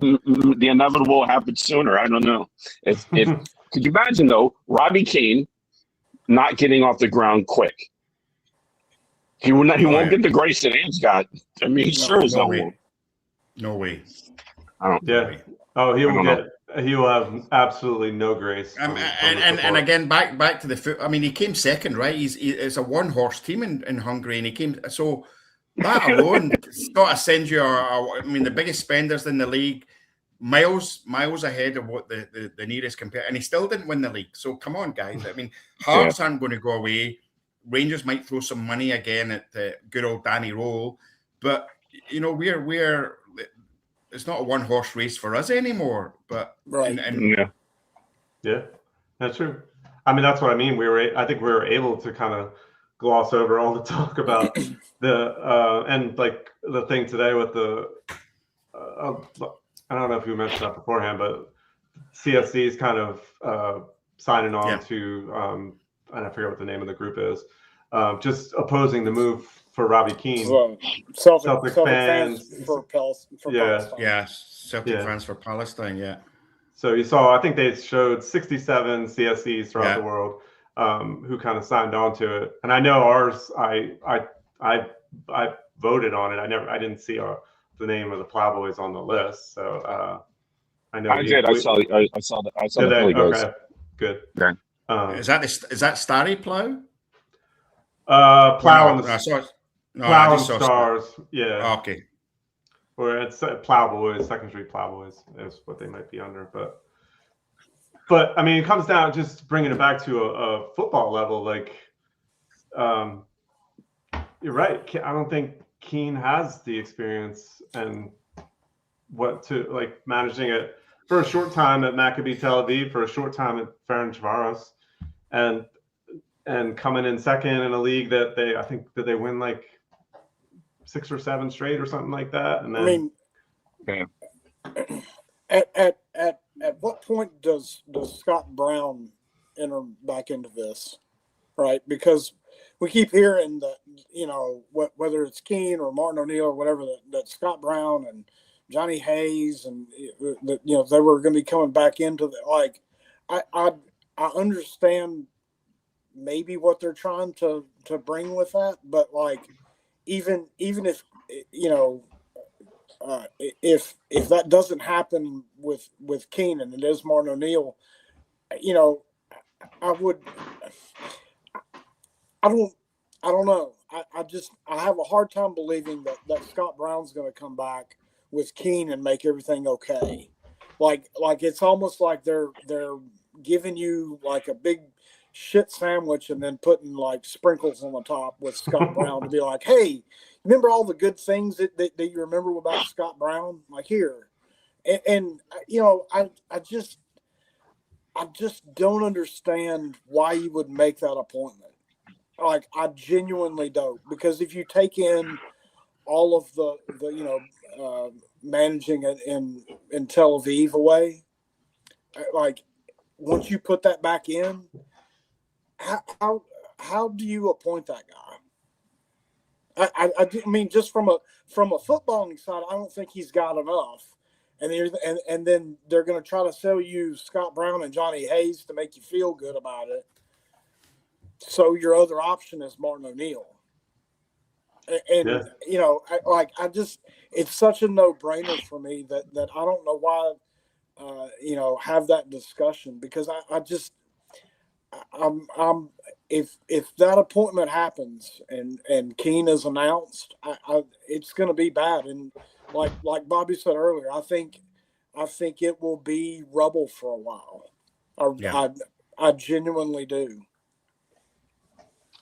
the inevitable happen sooner. I don't know. If could you imagine though, Robbie Keane not getting off the ground quick? He will not. He won't get the grace that Ames got. I mean, he sure as hell won't. No way. I don't. Yeah. Oh, I don't know. he will have absolutely no grace. And again, back to the foot. I mean, he came second, right? It's a one-horse team in Hungary, and he came so that alone sort of sends you. I mean, the biggest spenders in the league, miles ahead of what the nearest compare, and he still didn't win the league. So come on, guys. I mean, Hearts aren't going to go away. Rangers might throw some money again at the good old Danny Roll, but you know we're it's not a one-horse race for us anymore. But right, yeah, that's true. I mean, that's what I mean. I think we were able to kind of gloss over all the talk about the and like the thing today with the I don't know if you mentioned that beforehand, but CFC is kind of signing on to and I forget what the name of the group is, just opposing the move for Robbie Keane. Celtic fans for Palestine. Yeah, Celtic fans for Palestine. Yeah. So you saw, I think they showed 67 CSCs throughout the world who kind of signed on to it, and I know ours. I voted on it. I didn't see the name of the Plowboys on the list, so I know I did. I saw the Philly guys. Okay, good. Yeah. Is that Starry Plow? Plow and Plow and Stars. Yeah. Oh, okay. Or it's Plowboys, Second Street Plowboys is what they might be under, but I mean, it comes down just bringing it back to a football level. Like, you're right. I don't think Keane has the experience and what to like managing it for a short time at Maccabi Tel Aviv, for a short time at Ferencvaros, and coming in second in a league that I think they win like 6 or 7 straight or something like that. And then, at what point does Scott Brown enter back into this, right? Because we keep hearing that, you know, whether it's Keane or Martin O'Neill or whatever, that Scott Brown and Johnny Hayes and that, you know, they were going to be coming back into the, like, I understand maybe what they're trying to bring with that, but like, even if, you know, if that doesn't happen with Keane and it is Martin O'Neill, you know, I don't know. I have a hard time believing that Scott Brown's going to come back with Keane and make everything okay. Like it's almost like they're giving you like a big shit sandwich and then putting like sprinkles on the top with Scott Brown to be like, hey, remember all the good things that you remember about Scott Brown? Like here. And you know, I just don't understand why you would make that appointment. Like, I genuinely don't, because if you take in all of the you know, managing it in Tel Aviv away, like once you put that back in, how do you appoint that guy? I mean, just from a footballing side, I don't think he's got enough. And then they're going to try to sell you Scott Brown and Johnny Hayes to make you feel good about it. So your other option is Martin O'Neill. And you know, it's such a no-brainer for me that I don't know why, you know, have that discussion, because I'm if that appointment happens and Keane is announced, it's going to be bad. And like Bobby said earlier, I think it will be rubble for a while. I genuinely do.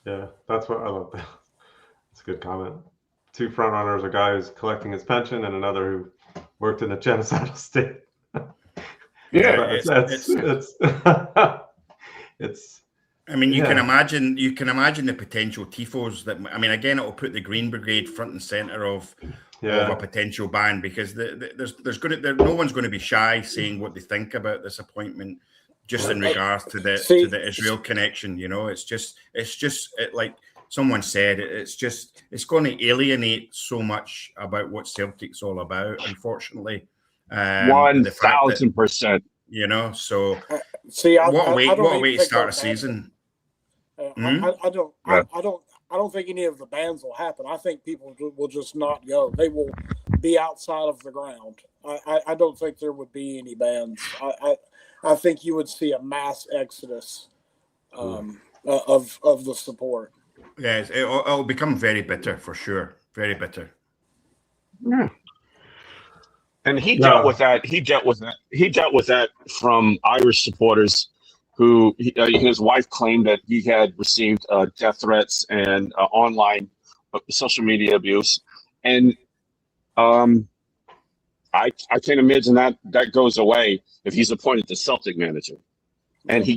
Yeah, that's what I love. That's a good comment. 2 front runners: a guy who's collecting his pension and another who worked in a genocidal state. Yeah, it's. I mean, you can imagine the potential tifos that. I mean, again, it will put the Green Brigade front and center of a potential ban, because no one's going to be shy saying what they think about this appointment, just in regards to the Israel connection. You know, it's just like someone said, it's going to alienate so much about what Celtic's all about, unfortunately. 1000%. You know, so what a way to start a season. I don't think any of the bans will happen. I think people will just not go. They will be outside of the ground. I don't think there would be any bans. I think you would see a mass exodus of the support. Yes, it'll become very bitter for sure. Very bitter. Yeah. And he dealt with that. He dealt with that from Irish supporters who his wife claimed that he had received death threats and online social media abuse. And I can't imagine that goes away if he's appointed the Celtic manager, and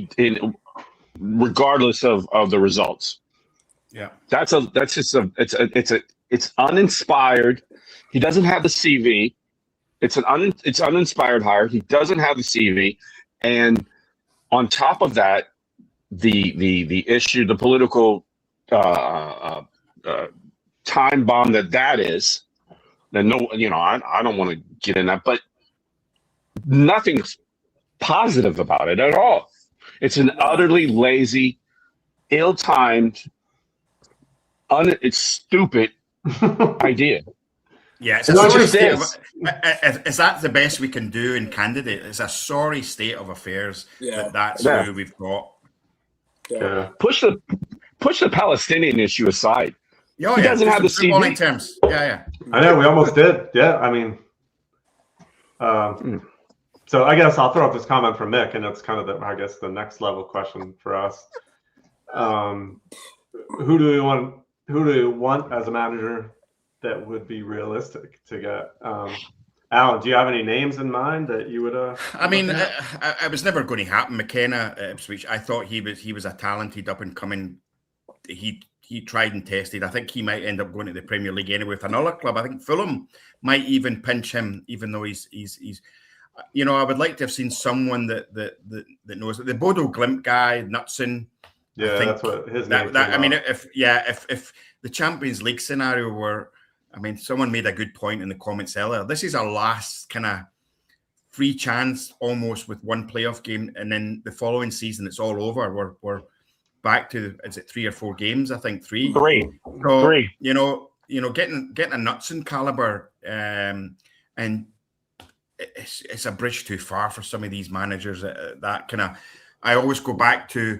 regardless of the results. Yeah, it's uninspired. He doesn't have the CV. It's uninspired hire. He doesn't have the CV, and on top of that, the issue, the political time bomb that is. And I don't want to get in that, but nothing's positive about it at all. It's an utterly lazy, ill-timed, it's stupid idea. Yeah, it's a sorry state is that the best we can do in candidate? It's a sorry state of affairs. Yeah, that's who we've got. Yeah. Push the Palestinian issue aside. Yeah, he doesn't have the CV. Terms. Yeah. I know, we almost did. Yeah, I mean, so I guess I'll throw up this comment from Mick, and it's kind of the next level question for us. Who do you want as a manager that would be realistic to get? Alan, do you have any names in mind that you would? I mean, it was never going to happen. McKenna at Ipswich, I thought he was a talented up and coming. He tried and tested. I think he might end up going to the Premier League anyway with another club. I think Fulham might even pinch him, even though he's. I would like to have seen someone that knows it. The Bodo Glimt guy, Knutson. Yeah, that's what his name. I mean, if the Champions League scenario were, I mean, someone made a good point in the comments earlier. This is our last kind of free chance, almost, with one playoff game, and then the following season it's all over. We're back to, is it 3 or 4 games? I think 3. 3. So, 3. Getting a Knutson caliber, and it's a bridge too far for some of these managers. That kind of, I always go back to,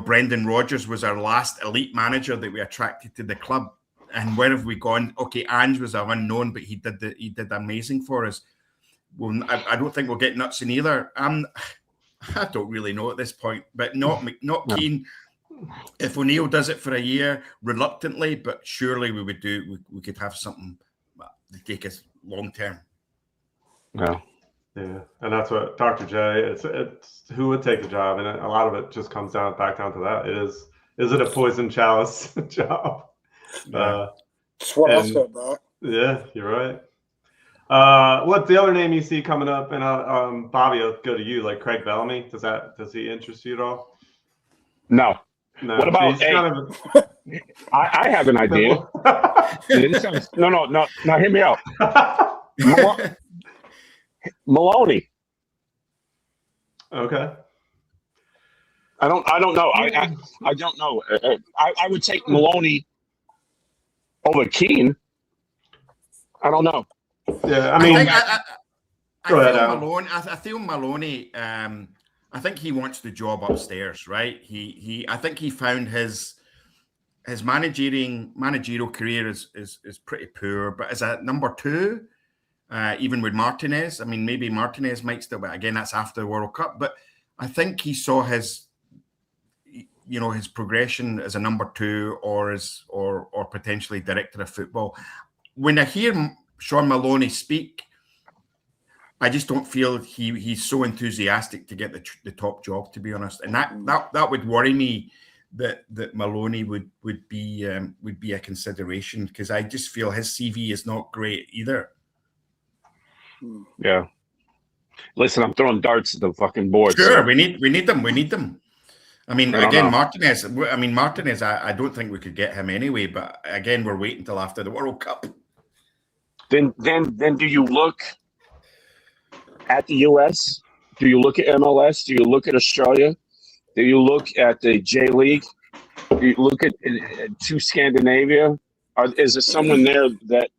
Brendan Rodgers was our last elite manager that we attracted to the club, and where have we gone? Okay, Ange was an unknown, but he did amazing for us. Well, I don't think we'll get Knutson either. I don't really know at this point, but not keen. If O'Neill does it for a year, reluctantly, but surely we could have something to take us long term. Yeah, and that's what Dr. J. It's who would take the job, and a lot of it just comes back down to that. Is it a poison chalice job? That's what I said, Doc. Yeah, you're right. What's the other name you see coming up? And Bobby, I'll go to you. Like Craig Bellamy, does he interest you at all? No. What about? I have an idea. No. Hear me out. Maloney. Okay. I don't know. I don't know. I would take Maloney over Keane. I don't know. Yeah, I mean, I feel Maloney. I think he wants the job upstairs, right? I think he found his managerial career is pretty poor, but as a number 2, even with Martinez, I mean, maybe Martinez might still, but again, that's after the World Cup. But I think he saw his progression as a number 2 or potentially director of football. When I hear Sean Maloney speak, I just don't feel he's so enthusiastic to get the top job, to be honest, and that would worry me that Maloney would be a consideration, because I just feel his CV is not great either. Yeah. Listen, I'm throwing darts at the fucking board. Sure, so. we need them. I mean, Martinez. I don't think we could get him anyway. But again, we're waiting till after the World Cup. Then do you look at the US? Do you look at MLS? Do you look at Australia? Do you look at the J League? Do you look at to Scandinavia? Is there someone there that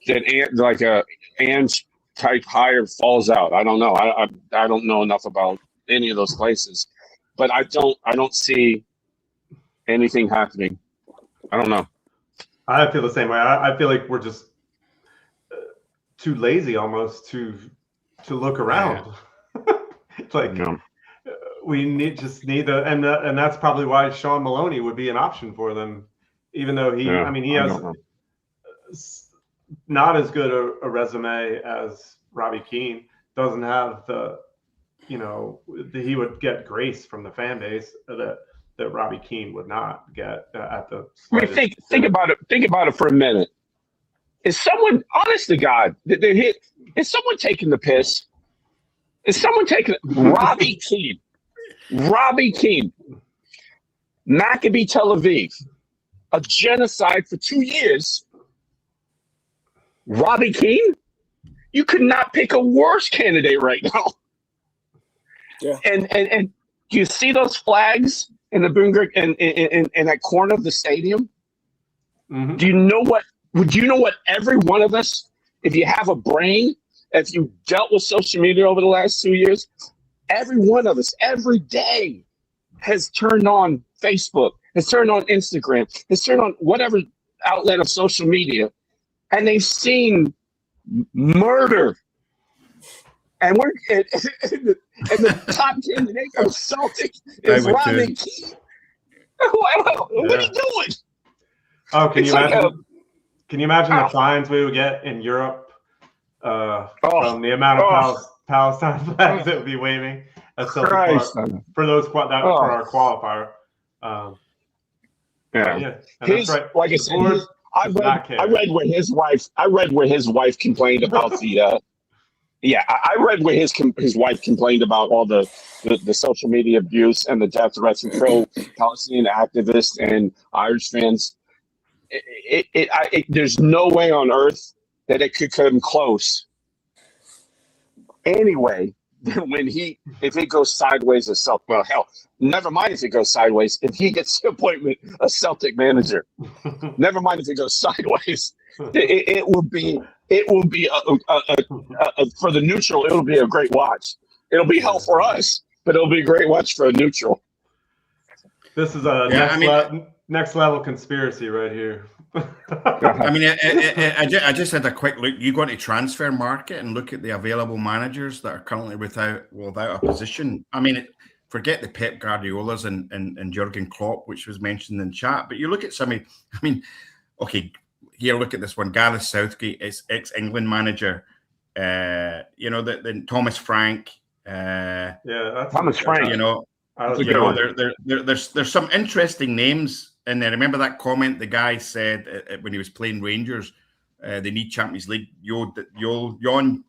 like a Ann's type hire falls out. I don't know. I don't know enough about any of those places, but I don't see anything happening. I don't know. I feel the same way. I feel like we're just too lazy almost to look around. It's like we just need and that's probably why Sean Maloney would be an option for them, even though he has not as good a resume as Robbie Keane. Doesn't have he would get grace from the fan base that Robbie Keane would not get at the. I mean, think about it. Think about it for a minute. Is someone, honest to God, is someone taking the piss? Is someone taking Robbie Keane? Robbie Keane, Maccabi Tel Aviv, a genocide for 2 years. Robbie Keane, you could not pick a worse candidate right now. Yeah. And do you see those flags in the Boongerk and in that corner of the stadium? Mm-hmm. Do you know what? Would you know what every one of us, if you have a brain, if you dealt with social media over the last 2 years, every one of us, every day, has turned on Facebook, has turned on Instagram, has turned on whatever outlet of social media, and they've seen murder. And we're and the top candidate of Celtic is Robbie Keane. What are you doing? Oh, can you imagine? Can you imagine the fines we would get in Europe from the amount of Palestine flags that would be waving at Celtic Park for those for our qualifier? And that's right. Like I said, I read where his wife complained about the. I read where his wife complained about all the social media abuse and the death threats from pro-Palestinian activists and Irish fans. There's no way on earth that it could come close. Anyway, if it goes sideways as Celtic, well, hell, never mind if it goes sideways. If he gets the appointment as Celtic manager, never mind if it goes sideways. It will be for the neutral. It'll be a great watch. It'll be hell for us, but it'll be a great watch for a neutral. This is a next level conspiracy right here. I mean, I just had a quick look. You go into transfer market and look at the available managers that are currently without a position. I mean, forget the Pep Guardiolas and Jurgen Klopp, which was mentioned in chat. But you look at somebody. I mean, okay, here look at this one. Gareth Southgate is ex-England manager. Then Thomas Frank. Thomas Frank. There's some interesting names in there. Remember that comment the guy said when he was playing Rangers, they need Champions League. Jon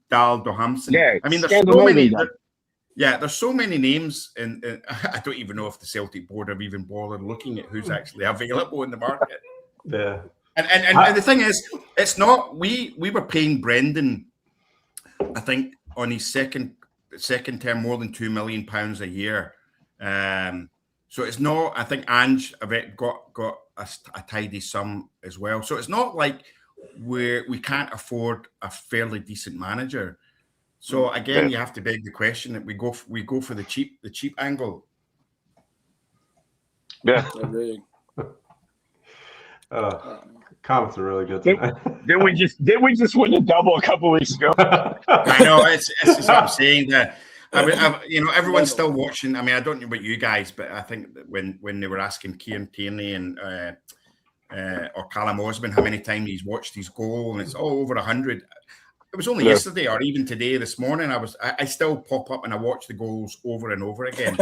Dahl Johansen. Yeah, I mean, there's so many. There's so many names, and I don't even know if the Celtic board have even bothered looking at who's actually available in the market. Yeah, and the thing is, it's not. We were paying Brendan, I think, on his second term more than £2 million a year. So it's not. I think Ange got a tidy sum as well. So it's not like we can't afford a fairly decent manager. So again, you have to beg the question that we go for the cheap angle. Yeah. Comments are really good tonight. Did we just win a double a couple weeks ago? I know it's what I'm saying that. Everyone's still watching. I mean, I don't know about you guys, but I think that when they were asking Kieran Tierney and or Callum Osman how many times he's watched his goal, and it's all over 100. It was only yesterday or even today, this morning. I still pop up and I watch the goals over and over again.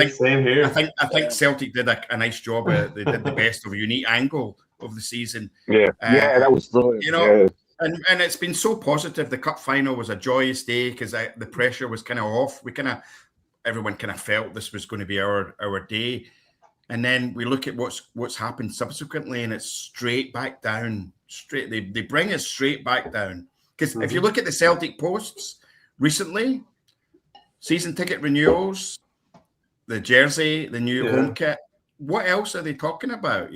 Same here. I think Celtic did a nice job. They did the best of a unique angle of the season. Yeah, that was brilliant. And it's been so positive. The cup final was a joyous day because the pressure was kind of off. Everyone kind of felt this was going to be our day. And then we look at what's happened subsequently, and it's straight back down. They bring us straight back down. Because if you look at the Celtic posts recently, season ticket renewals, the jersey, the new home kit, what else are they talking about?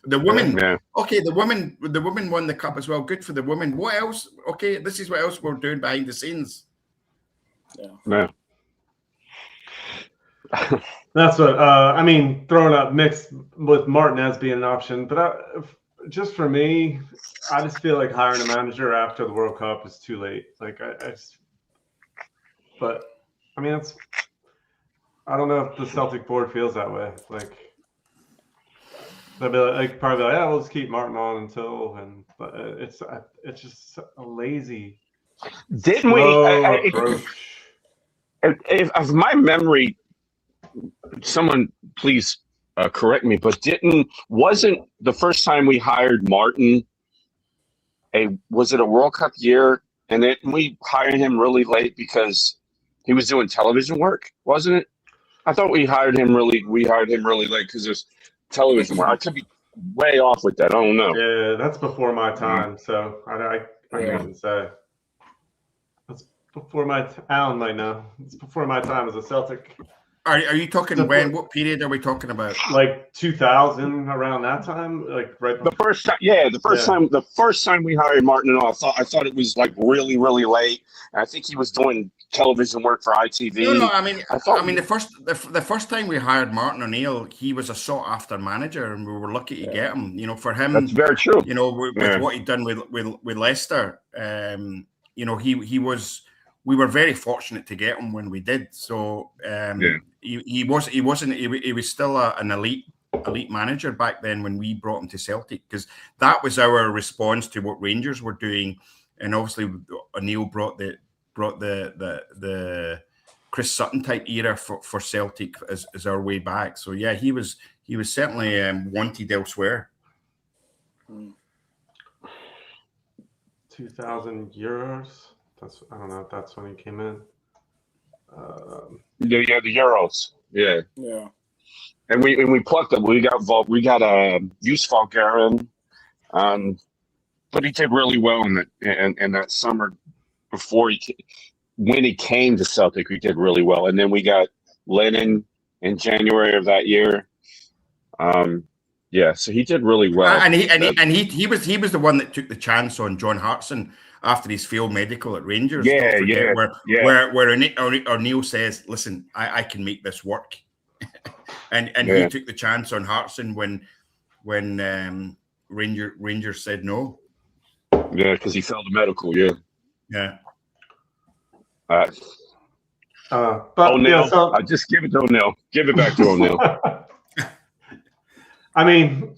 The women, Yeah. okay, the women won the cup as well. Good for the women. What else? Okay, this is what else we're doing behind the scenes. Yeah. That's what I mean. Throwing up mixed with Martinez being an option, but just for me, I just feel like hiring a manager after the World Cup is too late. Like but I mean, I don't know if the Celtic board feels that way. Like they'll be like probably like, yeah, we'll just keep Martin on until, but it's just a lazy, Didn't slow we? approach. If my memory, someone please correct me, but wasn't the first time we hired Martin was it a World Cup year? And then we hired him really late because he was doing television work, wasn't it? I thought we hired him really late because there's television work. I could be way off with that. I don't know. Yeah, that's before my time, so I can't even say. That's before Alan might know. It's before my time as a Celtic. Are you talking when? What period are we talking about? Like 2000, around that time, like right before. The first time we hired Martin, I thought it was like really, really late. And I think he was doing television work for ITV. No, I mean, the first time we hired Martin O'Neill, he was a sought after manager, and we were lucky to get him. You know, for him, that's very true. You know, with what he'd done with Leicester, you know, he was. We were very fortunate to get him when we did. So he was still an elite manager back then when we brought him to Celtic, because that was our response to what Rangers were doing, and obviously O'Neill brought the Chris Sutton type era for Celtic as our way back. So yeah, he was certainly wanted elsewhere. 2,000 euros. I don't know if that's when he came in. The Euros. Yeah. Yeah. And we plucked him. We got Yus Valgarin, but he did really well in that summer before when he came to Celtic. We did really well, and then we got Lennon in January of that year. Yeah, so he did really well. And he was the one that took the chance on John Hartson after his failed medical at Rangers. Where O'Neill says, "Listen, I can make this work," and he took the chance on Hartson when Rangers said no. Yeah, because he failed the medical. Yeah. Yeah. But O'Neill, I just give it to O'Neill. Give it back to O'Neill. I mean,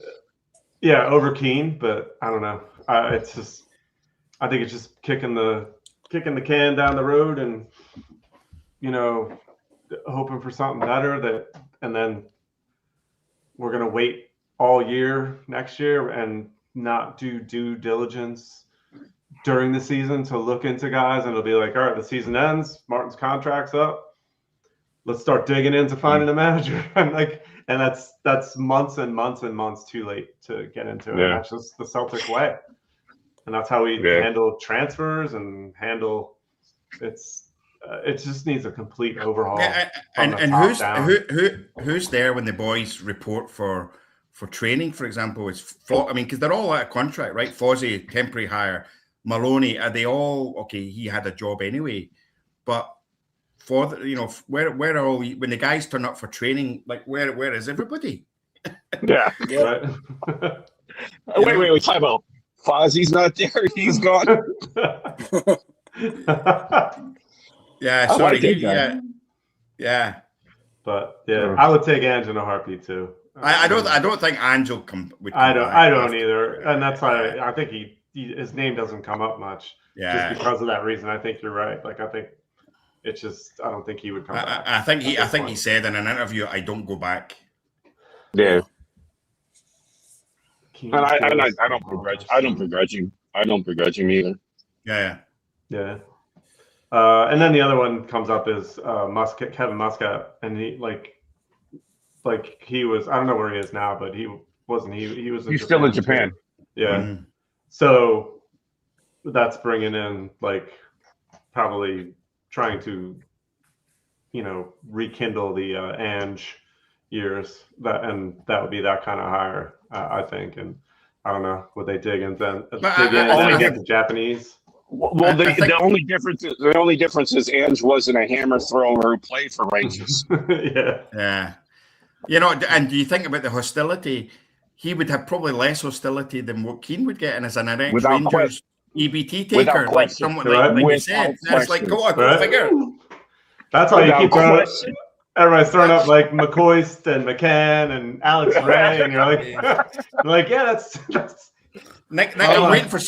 yeah, over Keane, but I don't know. I think it's just kicking the can down the road, and hoping for something better. And then we're gonna wait all year next year and not do due diligence during the season to look into guys, and it'll be like, all right, the season ends, Martin's contract's up, let's start digging into finding a manager, and that's months and months and months too late to get into it. That's just the Celtic way, and that's how we handle transfers and handle it just needs a complete overhaul. And who's there when the boys report for training, for example? Because they're all out of contract, right? Fozzie, temporary hire. Maloney, are they all okay? He had a job anyway, but where are all when the guys turn up for training? Like where is everybody? Yeah. Right. Wait, time out. Fozzie's not there. He's gone. Yeah, sorry. Yeah. But I would take Ange in a heartbeat too. I don't think Ange would come I don't either, and that's why I think his name doesn't come up much. Yeah. Just because of that reason. I think you're right. Like, I think it's just, I don't think he would come back. I think he said in an interview, "I don't go back." Yeah. And I don't begrudge. I don't begrudge him either. Yeah. Yeah. And then the other one comes up is Kevin Muscat, and he he was, I don't know where he is now, but he was He's still in Japan. Yeah. Mm-hmm. So that's bringing in probably trying to rekindle the Ange years, that would be that kind of hire. I think, and I don't know, would they dig in then I against the Japanese? Well, the only difference is Ange wasn't a hammer thrower who played for Rangers. Yeah. You know, and do you think about the hostility? He would have probably less hostility than what Keane would get, and as an arranged Rangers EBT taker, like someone like you said, it's like go figure. That's why you keep throwing. Everybody's throwing up like McCoist and McCann and Alex Ray, and you're like, yeah, that's. Nick, I'm waiting for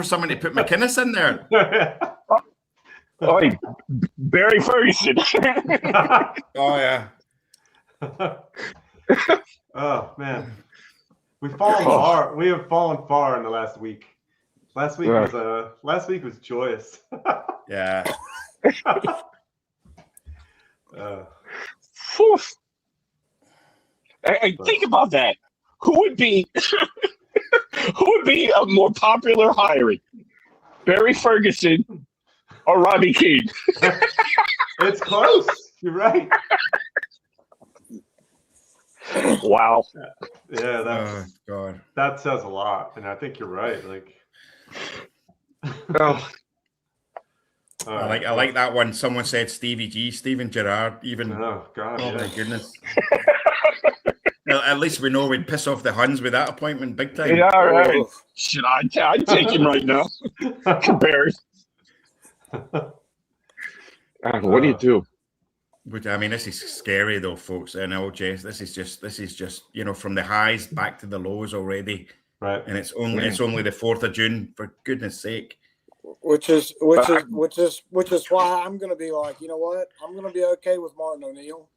someone to put McInnes in there. Oh, Barry Ferguson. Oh yeah. Oh man, we've fallen far. We have fallen far in the last week. Last week was joyous. Yeah. I think about that. Who would be a more popular hiring, Barry Ferguson or Robbie Keane? It's close. You're right. Wow. Yeah, God. That says a lot, and I think you're right. Like, I like that one. Someone said Stevie G, Steven Gerrard, even. Oh God! Oh my goodness. Well, at least we know we'd piss off the Huns with that appointment big time. Yeah, right. Should I'd take him right now. Barry. What do you do? But I mean, this is scary though, folks. I know, Jess. This is just from the highs back to the lows already. Right. And it's only the 4th of June, for goodness sake. Which is why I'm going to be like, you know what? I'm going to be okay with Martin O'Neill.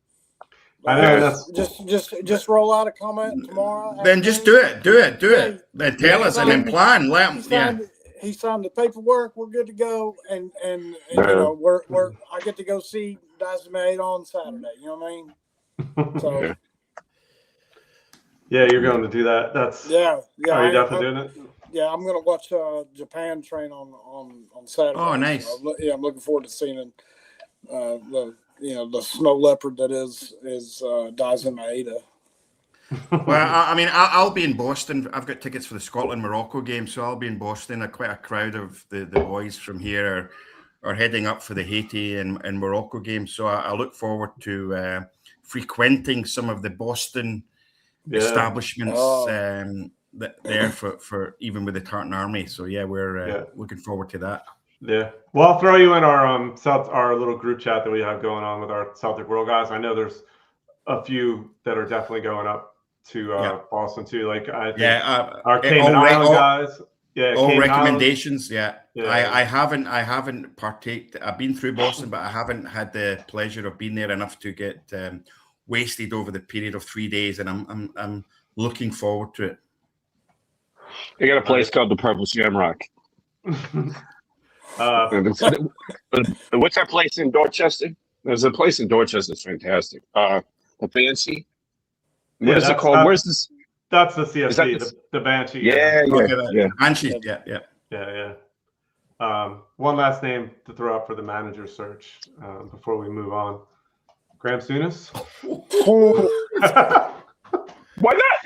I know. Just roll out a comment tomorrow. Then just do it. Then tell us and then plan. He signed the paperwork. We're good to go, and you know I get to go see Dazimate on Saturday. You know what I mean? So yeah, you're going to do that. That's yeah. Are you definitely doing it? Yeah, I'm going to watch Japan train on Saturday. Oh, nice. So, I'm looking forward to seeing the snow leopard that is Daisen Maeda. Well, I mean, I'll be in Boston. I've got tickets for the Scotland-Morocco game, so I'll be in Boston. Quite a crowd of the boys from here are heading up for the Haiti and Morocco game. So I look forward to frequenting some of the Boston establishments there for even with the Tartan Army. So yeah, we're looking forward to that. Yeah. Well, I'll throw you in our little group chat that we have going on with our Celtic World guys. I know there's a few that are definitely going up to Boston too. Like I think our Cayman Island guys. Yeah. All Cayman recommendations. Island. Yeah. I haven't partaked. I've been through Boston, but I haven't had the pleasure of being there enough to get wasted over the period of 3 days, and I'm looking forward to it. They got a place called the Purple Shamrock. What's that place in Dorchester? There's a place in Dorchester that's fantastic. The Banshee. What is it called? Where's this? That's the CFC, the Banshee. Yeah. Banshee. Yeah. One last name to throw up for the manager search before we move on. Graham Souness. Why not?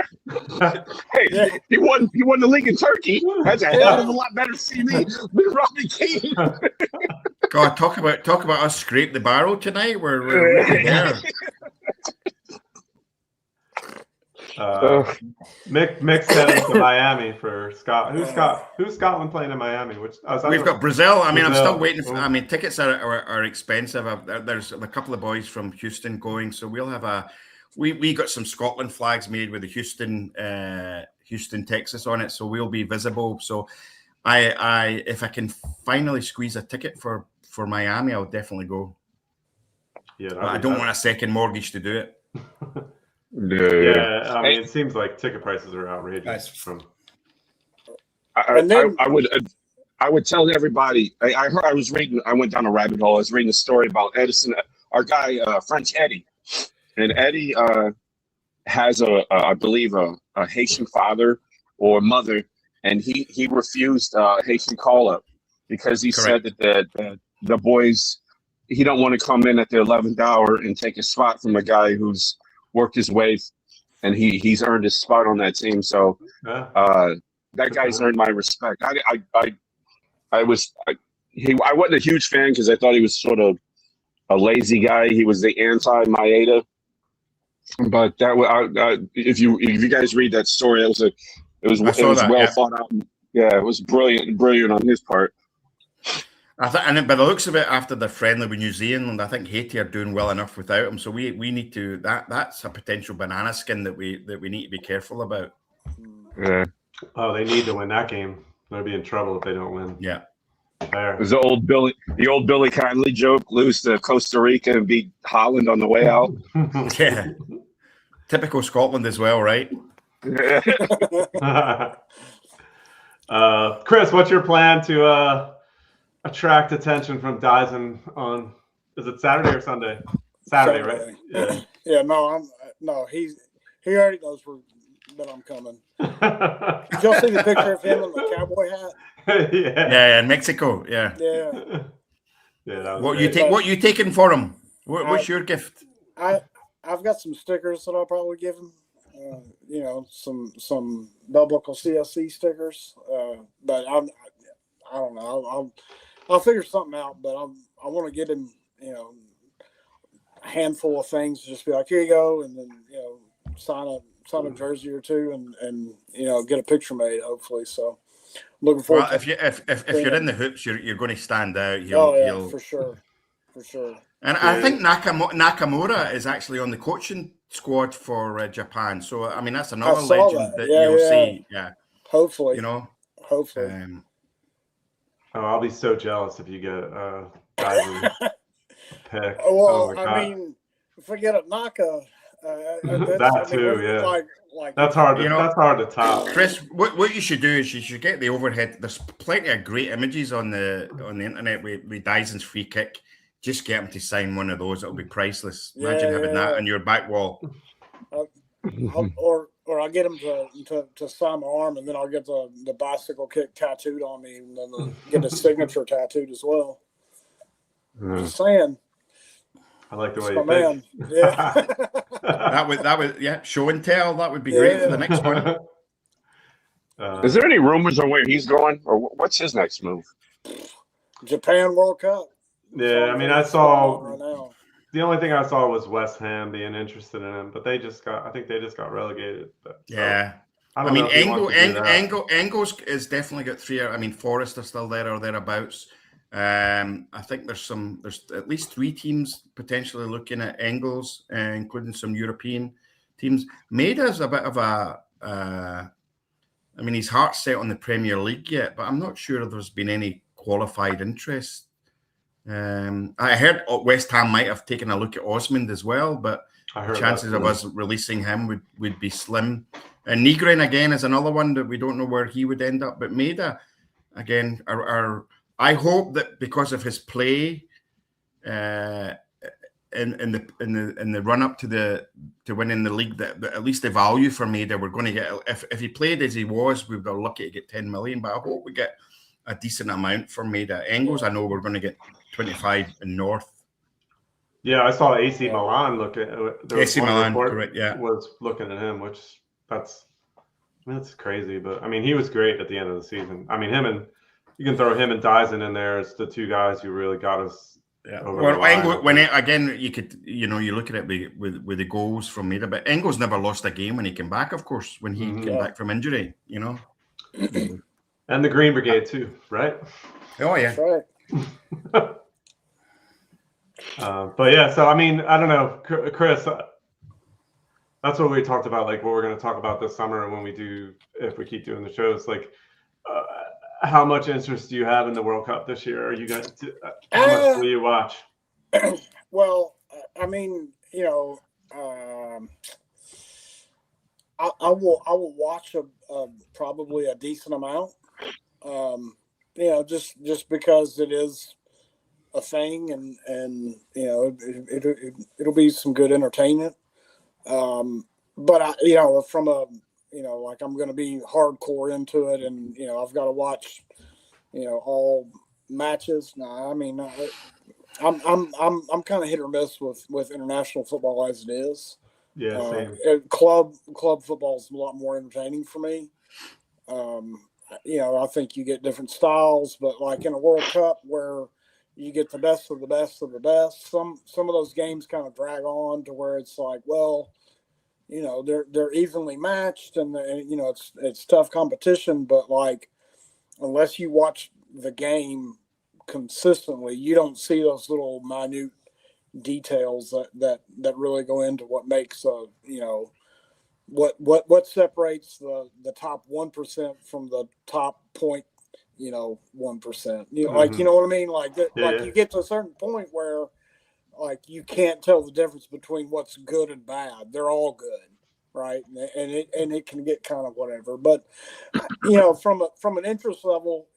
Hey, he won the league in Turkey. That's a hell of a lot better CV than Robbie Keane. God, talk about us scrape the barrel tonight. We're really there. Mick said to Miami for Scott. Who's Scotland playing in Miami? We've got Brazil. I mean, I'm still waiting for. I mean, tickets are expensive. There's a couple of boys from Houston going, so we'll have we got some Scotland flags made with the Houston, Texas on it, so we'll be visible. So, if I can finally squeeze a ticket for Miami, I'll definitely go. Yeah, but I don't want a second mortgage to do it. Yeah, I mean, it seems like ticket prices are outrageous. I would tell everybody. I went down a rabbit hole. I was reading a story about Edison, our guy, French Eddie, and Eddie has I believe a Haitian father or mother, and he refused Haitian call up because he said that the boys, he don't want to come in at the 11th hour and take a spot from a guy who's worked his way and he's earned his spot on that team. So that guy's earned my respect. I wasn't a huge fan because I thought he was sort of a lazy guy. He was the anti-Maeda. But that if you guys read that story, it was well thought out. Yeah, it was brilliant on his part. And by the looks of it, after the friendly with New Zealand, I think Haiti are doing well enough without him. So we need to that's a potential banana skin that we need to be careful about. Yeah. Oh, they need to win that game. They'll be in trouble if they don't win. Yeah. Fair. It was the old Billy Kindly joke: lose to Costa Rica and beat Holland on the way out. Yeah. Typical Scotland as well, right? Chris, what's your plan to attract attention from Dyson on? Is it Saturday or Sunday? Saturday, right? Yeah. Yeah. No, he already knows that I'm coming. Did y'all see the picture of him in the cowboy hat? Yeah, in Mexico. Yeah. Yeah. Yeah. What you taking for him? What's your gift? I've got some stickers that I'll probably give him. Some biblical CSC stickers. But I don't know. I'll figure something out. But I want to get him, a handful of things. Just be like, here you go, and then sign a jersey or two, and get a picture made. Hopefully, so looking forward. Well, if you're in the hoops, you're going to stand out. For sure. And I think Nakamura is actually on the coaching squad for Japan. So I mean, that's another legend that you'll see. Yeah. Hopefully. Hopefully. I'll be so jealous if you get Dyson pick. Well, mean, forget it, Naka. That too, yeah. Like that's hard. That's hard to top. Chris, what you should do is you should get the overhead. There's plenty of great images on the internet with Dyson's free kick. Just get him to sign one of those. It'll be priceless. Imagine having that on your back wall. Or I'll get him to sign my arm, and then I'll get the bicycle kick tattooed on me, and then get his signature tattooed as well. Just saying. I like the way you think. Yeah. that would show and tell. That would be great for the next one. Is there any rumors on where he's going, or what's his next move? Japan World Cup. Yeah, I mean, I saw the only thing I saw was West Ham being interested in him, but I think they just got relegated. But, yeah. I mean, Engels is definitely got 3. I mean, Forest are still there or thereabouts. I think there's at least 3 teams potentially looking at Engels, including some European teams. Maeda's a bit of I mean, his heart's set on the Premier League yet, but I'm not sure there's been any qualified interest. I heard West Ham might have taken a look at Osmond as well, but the chances of us releasing him would be slim. And Nygren again is another one that we don't know where he would end up. But Maeda again, I hope that because of his play in the run up to winning the league, that at least the value for Maeda we're going to get. If he played as he was, we'd be lucky to get 10 million. But I hope we get a decent amount for Maeda. Engels, I know we're going to get 25 in North. Yeah, I saw AC Milan look at AC Milan, correct? Yeah, was looking at him, which that's crazy. But I mean, he was great at the end of the season. I mean, you can throw him and Dyson in there as the 2 guys who really got us. Yeah. Well, you could you look at it with the goals from Maeda, but Engels never lost a game when he came back. Of course, when he came back from injury, And the Green Brigade too, right? Oh yeah. That's right. But yeah, so I mean, I don't know, Chris. That's what we talked about, like what we're going to talk about this summer when if we keep doing the shows. Like, how much interest do you have in the World Cup this year? Are you guys? How much will you watch? Well, I mean, I will watch probably a decent amount. Just because it is a thing, and it'll be some good entertainment. But from a like I'm going to be hardcore into it, and I've got to watch all matches. No, I mean I'm kind of hit or miss with international football as it is. Yeah, same. Club football is a lot more entertaining for me. I think you get different styles, but like in a World Cup where you get the best of the best of the best, some of those games kind of drag on to where it's like, well, they're evenly matched, and it's tough competition, but like unless you watch the game consistently, you don't see those little minute details that really go into what makes what separates the top 1% from the top 1%. Like, you know what I mean? Like that, Yeah. like you get to a certain point where like you can't tell the difference between what's good and bad. They're all good, right? And it can get kind of whatever. But from an interest level,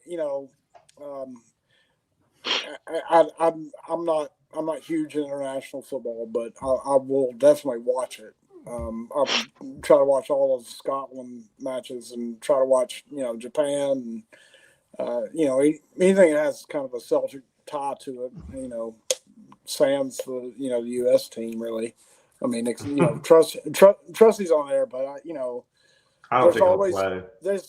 I'm not huge in international football, but I will definitely watch it. I'll try to watch all of Scotland matches and try to watch Japan and anything that has kind of a Celtic tie to it. Sans the the U.S. team really. I mean, Trusty's on there, but I don't there's think always he'll play.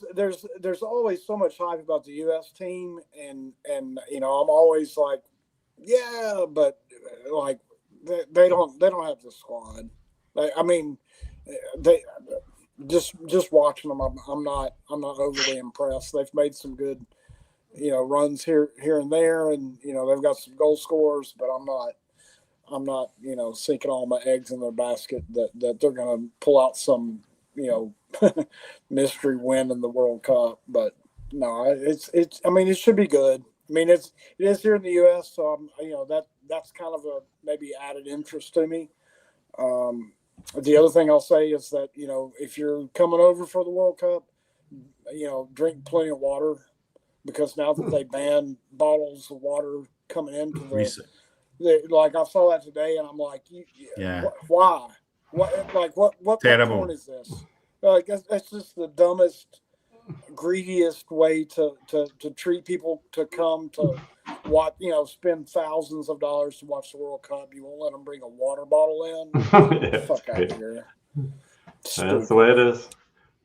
there's always so much hype about the U.S. team, and I'm always like, yeah, but like they don't have the squad. I mean, they just watching them, I'm not overly impressed. They've made some good runs here and there, and they've got some goal scorers, but I'm not sinking all my eggs in their basket that they're going to pull out some mystery win in the World Cup. But no, I mean, it should be good. I mean, it is here in the U.S., so that's kind of a maybe added interest to me. The other thing I'll say is that if you're coming over for the World Cup, drink plenty of water, because now that they ban bottles of water coming into like I saw that today, and I'm like, why? What Terrible. point is this? Like that's just the dumbest, greediest way to treat people to come to watch. Spend thousands of dollars to watch the World Cup. You won't let them bring a water bottle in. Fuck out of here. That's the way it is.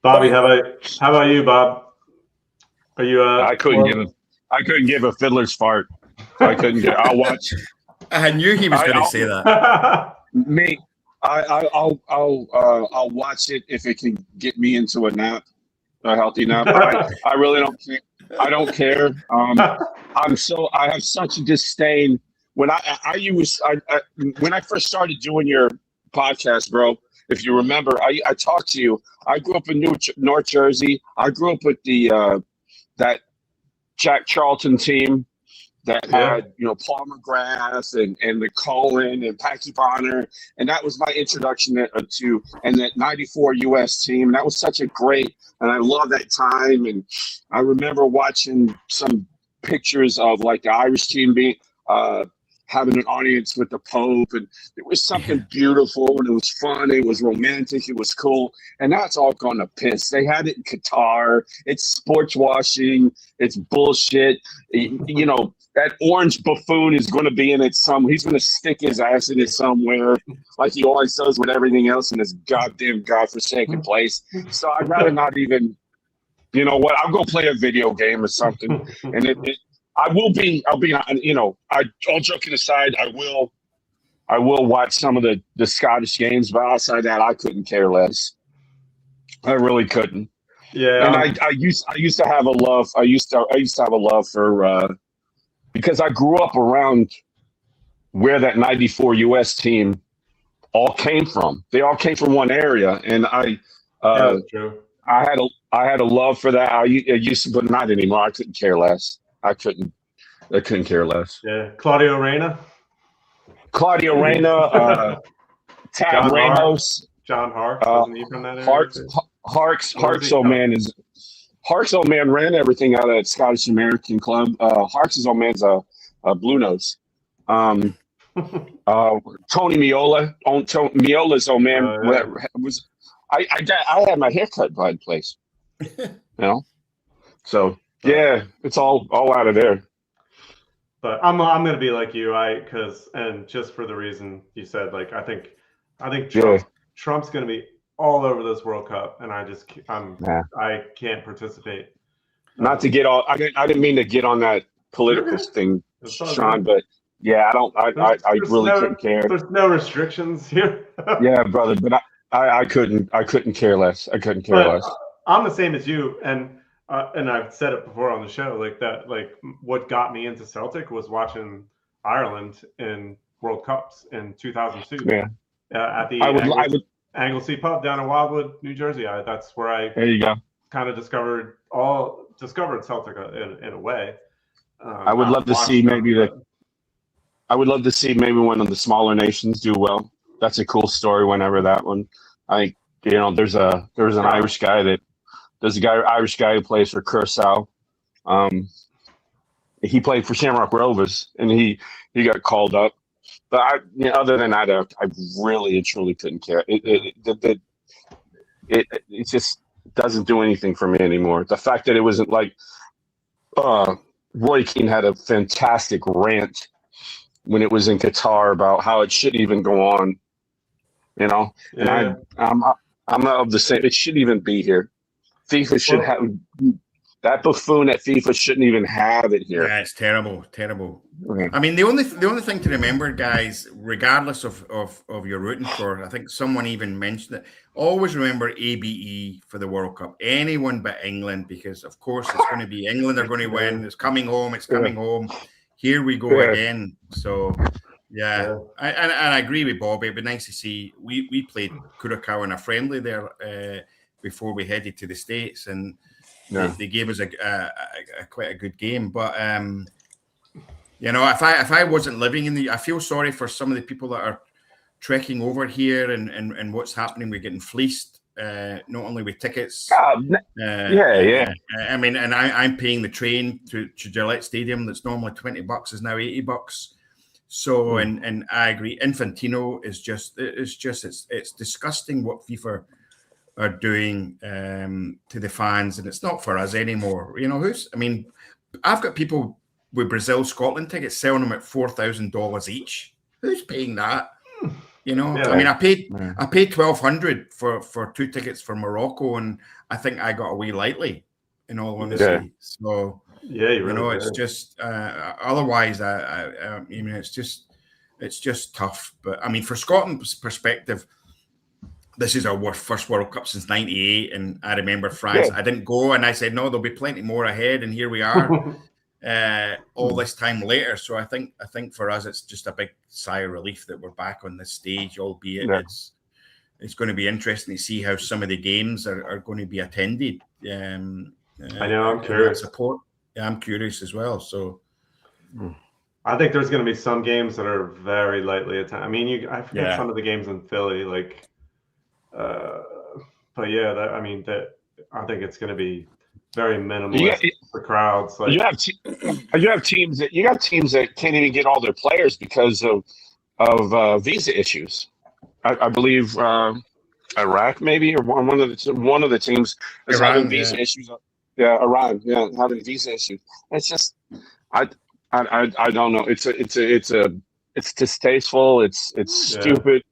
Bobby, how about you, Bob? Are you? I couldn't give a fiddler's fart. I couldn't get. I'll watch. I knew he was going to say that. Me, I'll watch it if it can get me into a healthy nap. I really don't care. I don't care. I have such a disdain when when I first started doing your podcast, bro. If you remember, I talked to you. I grew up in North Jersey. I grew up with that Jack Charlton team that had Paul McGrath and the Cohen and Packy Bonner, and that was my introduction to and that '94 U.S. team. And that was such a great, and I love that time. And I remember watching some pictures of like the Irish team being having an audience with the Pope, and it was something beautiful, and it was fun, it was romantic, it was cool, and now it's all gone to piss. They had it in Qatar. It's sports washing. It's bullshit. That orange buffoon is going to be in it he's going to stick his ass in it somewhere, like he always does with everything else in this goddamn godforsaken place. So I'd rather not even, I'll go play a video game or something, and all joking aside, I will watch some of the Scottish games, but outside that, I couldn't care less. I really couldn't. Yeah. And I used to have a love. I used to have a love for because I grew up around where that '94 U.S. team all came from. They all came from one area, and I had a love for that. I used to, but not anymore. I couldn't care less. I couldn't care less. Yeah, Claudio Reyna, Tab Ramos, John Harkes, wasn't he from that area? Harkes old man ran everything out of that Scottish American club. Harkes' old man's a blue nose. Tony Miola's old man I had my hair cut by the place. So yeah, it's all out of there. But I'm gonna be like you, and just for the reason you said, like I think Trump's going to be all over this World Cup, and I can't participate. Not to get all, I didn't mean to get on that political thing, Sean, but yeah, I really couldn't care. There's no restrictions here. Yeah, brother, but I couldn't care less. I couldn't care less. I'm the same as you, and I've said it before on the show, like that, like what got me into Celtic was watching Ireland in World Cups in 2002. Yeah, at the Anglesey pub down in Wildwood, New Jersey. That's where I there you go. Kind of discovered Celtic in a way. I would love to see I would love to see maybe one of the smaller nations do well. That's a cool story. Whenever that one, there's an Irish guy Irish guy who plays for Curaçao. He played for Shamrock Rovers, and he got called up. But other than that, I really and truly couldn't care. It just doesn't do anything for me anymore. The fact that it wasn't like Roy Keane had a fantastic rant when it was in Qatar about how it shouldn't even go on, And I'm not of the same. It shouldn't even be here. FIFA should have that buffoon at FIFA shouldn't even have it here. Yeah, it's terrible. Okay. I mean, the only thing to remember, guys, regardless of your rooting for, I think someone even mentioned it. Always remember ABE for the World Cup. Anyone but England, because of course it's going to be England are going to win. It's coming home. It's coming home. Here we go again. So. Yeah, I agree with Bob. It'd be nice to see. We played Curacao in a friendly there before we headed to the States, and they gave us a quite a good game. But if I wasn't living in I feel sorry for some of the people that are trekking over here and what's happening. We're getting fleeced, not only with tickets. I mean, and I'm paying the train to Gillette Stadium that's normally $20 is now $80. So and I agree. Infantino is it's disgusting what FIFA are doing to the fans, and it's not for us anymore. I've got people with Brazil Scotland tickets selling them at $4,000 each. Who's paying that? I mean, I paid $1,200 for 2 tickets for Morocco, and I think I got away lightly. In all honesty, so. Yeah, you really it's just otherwise. It's just tough. But I mean, for Scotland's perspective, this is our first World Cup since '98, and I remember France. I didn't go, and I said no, there'll be plenty more ahead, and here we are, all this time later. So I think for us, it's just a big sigh of relief that we're back on this stage. Albeit it's going to be interesting to see how some of the games are going to be attended. I know. I'm curious. Support. Yeah, I'm curious as well. So, I think there's going to be some games that are very lightly attended. I mean, I forget some of the games in Philly, but I think it's going to to very minimalist for crowds. You have teams that can't even get all their players because of visa issues. I believe Iraq maybe, or one of the teams is having visa issues. Yeah, Iran. Yeah, having visa issues. It's just, I don't know. It's distasteful. It's stupid.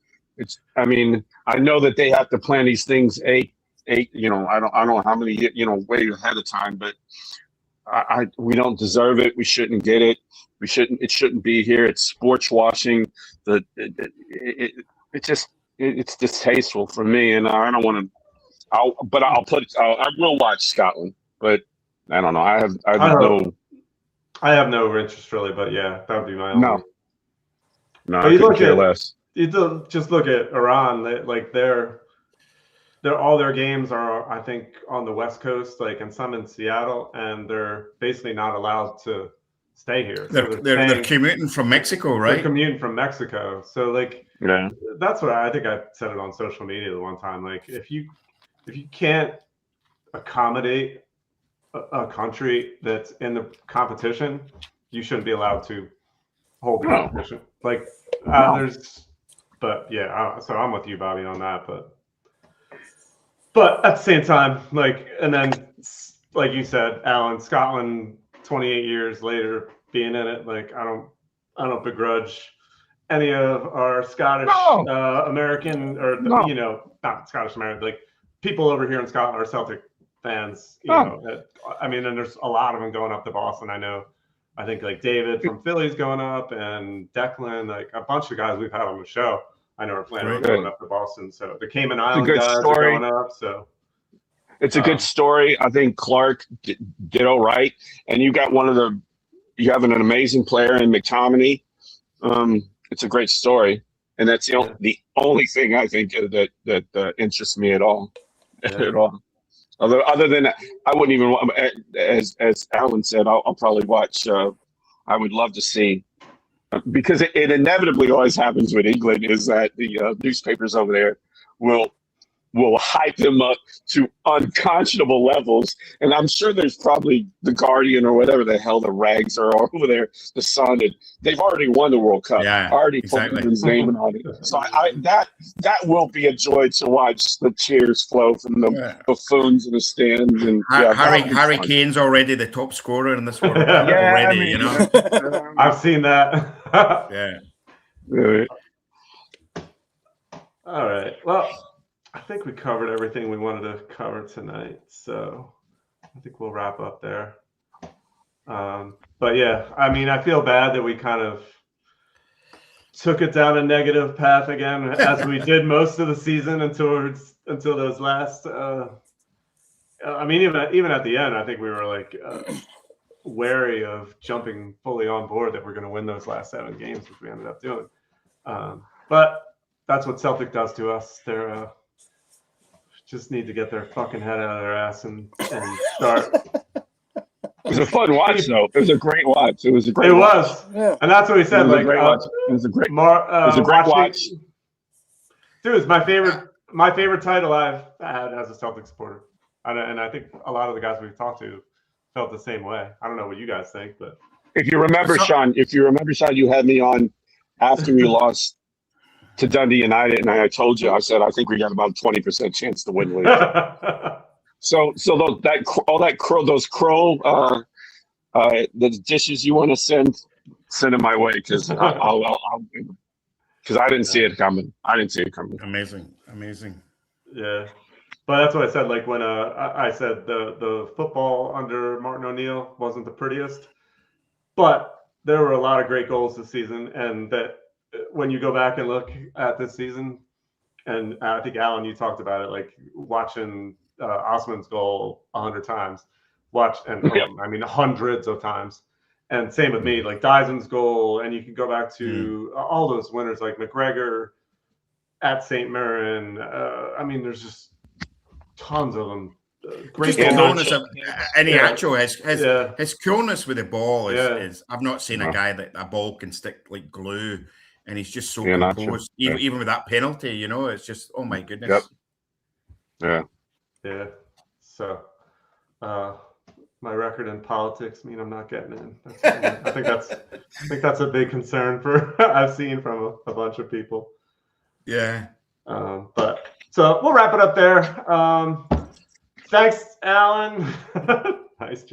I mean, I know that they have to plan these things I don't know how many way ahead of time, but we don't deserve it. We shouldn't get it. It shouldn't be here. It's sports washing. It's distasteful for me, and I don't want to. I will watch Scotland. But I don't know. I have no interest really. But yeah, that would be my only. No, I couldn't care less. You just look at Iran. They're all their games are, I think, on the West Coast, and some in Seattle, and they're basically not allowed to stay here. They're commuting from Mexico, right? They're commuting from Mexico. So that's what I think. I said it on social media the one time. If you can't accommodate a country that's in the competition, you shouldn't be allowed to hold the competition. So I'm with you, Bobby, on that. But at the same time, and then like you said, Alan, Scotland, 28 years later being in it, I don't begrudge any of our Scottish American or not Scottish American, like people over here in Scotland are Celtic fans. I mean, and there's a lot of them going up to Boston. I think like David from Philly's going up, and Declan, like a bunch of guys we've had on the show. I know are planning on going up to Boston. So the Cayman Island guys are going up. So it's a good story. I think Clark did all right, and you got you have an amazing player in McTominay. It's a great story, and that's the only thing I think that interests me at all. At all. Other than that, I wouldn't even, as Alan said, I'll probably watch. I would love to see, because it inevitably always happens with England, is that the newspapers over there will hype them up to unconscionable levels. And I'm sure there's probably the Guardian or whatever the hell the rags are over there, the Sun, and they've already won the World Cup. Yeah, already exactly. put his name on it. So that will be a joy to watch the cheers flow from the buffoons in the stands. And Harry Kane's already the top scorer in this World Cup already. I've seen that. Yeah. Right. All right. Well, I think we covered everything we wanted to cover tonight, so I think we'll wrap up there. But yeah, I mean, I feel bad that we kind of took it down a negative path again, as we did most of the season until those last. I mean, even at the end, I think we were like wary of jumping fully on board that we're going to win those last 7 games, which we ended up doing. But that's what Celtic does to us. They're just need to get their fucking head out of their ass and start. It was a fun watch, though. It was a great watch. It was, and that's what he said. It was a great watch. Dude, it's my favorite title I've had as a Celtic supporter, and I think a lot of the guys we've talked to felt the same way. I don't know what you guys think, but if you remember, Sean, you had me on after we lost to Dundee United, and I told you, I said, I think we got about 20% chance to win league. so those crow the dishes you want to send them my way, because I didn't see it coming. Amazing. Yeah, but that's what I said. Like when I said the football under Martin O'Neill wasn't the prettiest, but there were a lot of great goals this season, and that. When you go back and look at this season, and I think Alan, you talked about it, like watching Osman's goal 100 times, I mean hundreds of times, and same with me, like Dyson's goal, and you can go back to all those winners like McGregor at St. Mirren. I mean, there's just tons of them. Great coolness of Iheanacho his coolness with the ball is I've not seen a guy that a ball can stick like glue. And he's just so composed, even with that penalty, it's just, oh my goodness. Yep. Yeah. So, my record in politics mean I'm not getting in. I think that's a big concern I've seen from a bunch of people. Yeah. But so we'll wrap it up there. Thanks, Alan. Nice.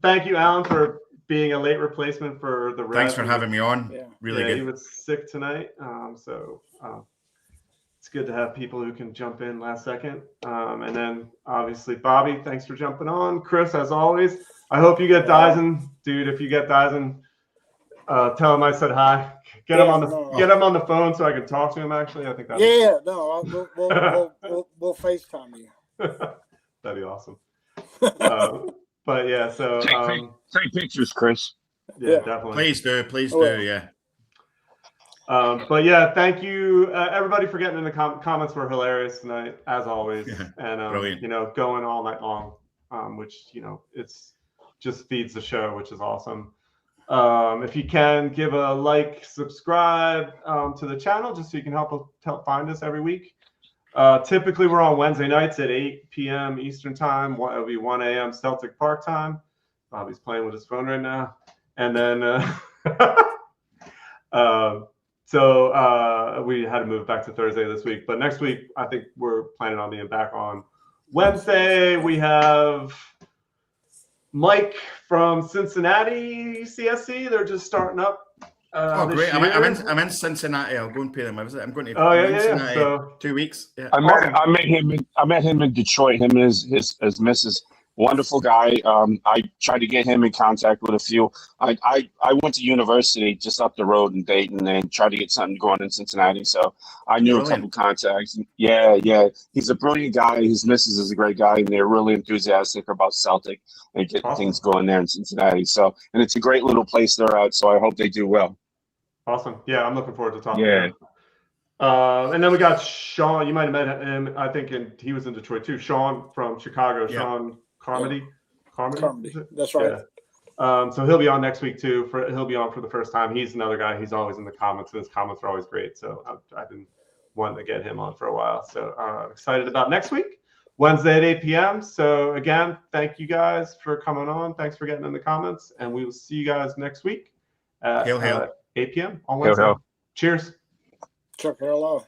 Thank you, Alan, for being a late replacement for the Red. Thanks for having me on. Really good. He was sick tonight, so it's good to have people who can jump in last second. And then obviously Bobby, thanks for jumping on. Chris, as always, I hope you get Dyson, dude. If you get Dyson, tell him I said hi. Get him on the phone so I can talk to him. Actually, I think that. We'll FaceTime you. That'd be awesome. But yeah, so take pictures, Chris. Yeah, definitely. Please do. Yeah. But yeah, thank you everybody for getting in the comments. Were hilarious tonight, as always, and going all night long, which it's just feeds the show, which is awesome. If you can give a like, subscribe to the channel, just so you can help find us every week. Typically, we're on Wednesday nights at 8 p.m. Eastern time. It'll be 1 a.m. Celtic Park time. Bobby's playing with his phone right now. And then, so we had to move back to Thursday this week. But next week, I think we're planning on being back on Wednesday. We have Mike from Cincinnati CSC. They're just starting up Oh, this great! year. I'm in Cincinnati. I'll go and pay them a visit. I'm going to. Oh, yeah, I'm in yeah, yeah. Cincinnati So 2 weeks. Yeah. I met him in Detroit. Him and his missus. Wonderful guy. I tried to get him in contact with a few. I went to university just up the road in Dayton and tried to get something going in Cincinnati. So I knew a couple Brilliant. contacts. Yeah, yeah. He's a brilliant guy. His missus is a great guy, and they're really enthusiastic about Celtic and getting Awesome. things going there in Cincinnati. So, and it's a great little place they're at. So I hope they do well. Awesome. Yeah, I'm looking forward to talking Yeah. to him. And then we got Sean. You might have met him, I think, he was in Detroit too. Sean from Chicago. Yeah. Sean Carmody. Carmody. That's right. Yeah. So he'll be on next week too. He'll be on for the first time. He's another guy. He's always in the comments, and his comments are always great. So I've been wanting to get him on for a while. So excited about next week, Wednesday at 8 p.m. So again, thank you guys for coming on. Thanks for getting in the comments, and we will see you guys next week at Hail, hail. 8 p.m. on Hail, Wednesday. hail. Cheers. Chuck, hello.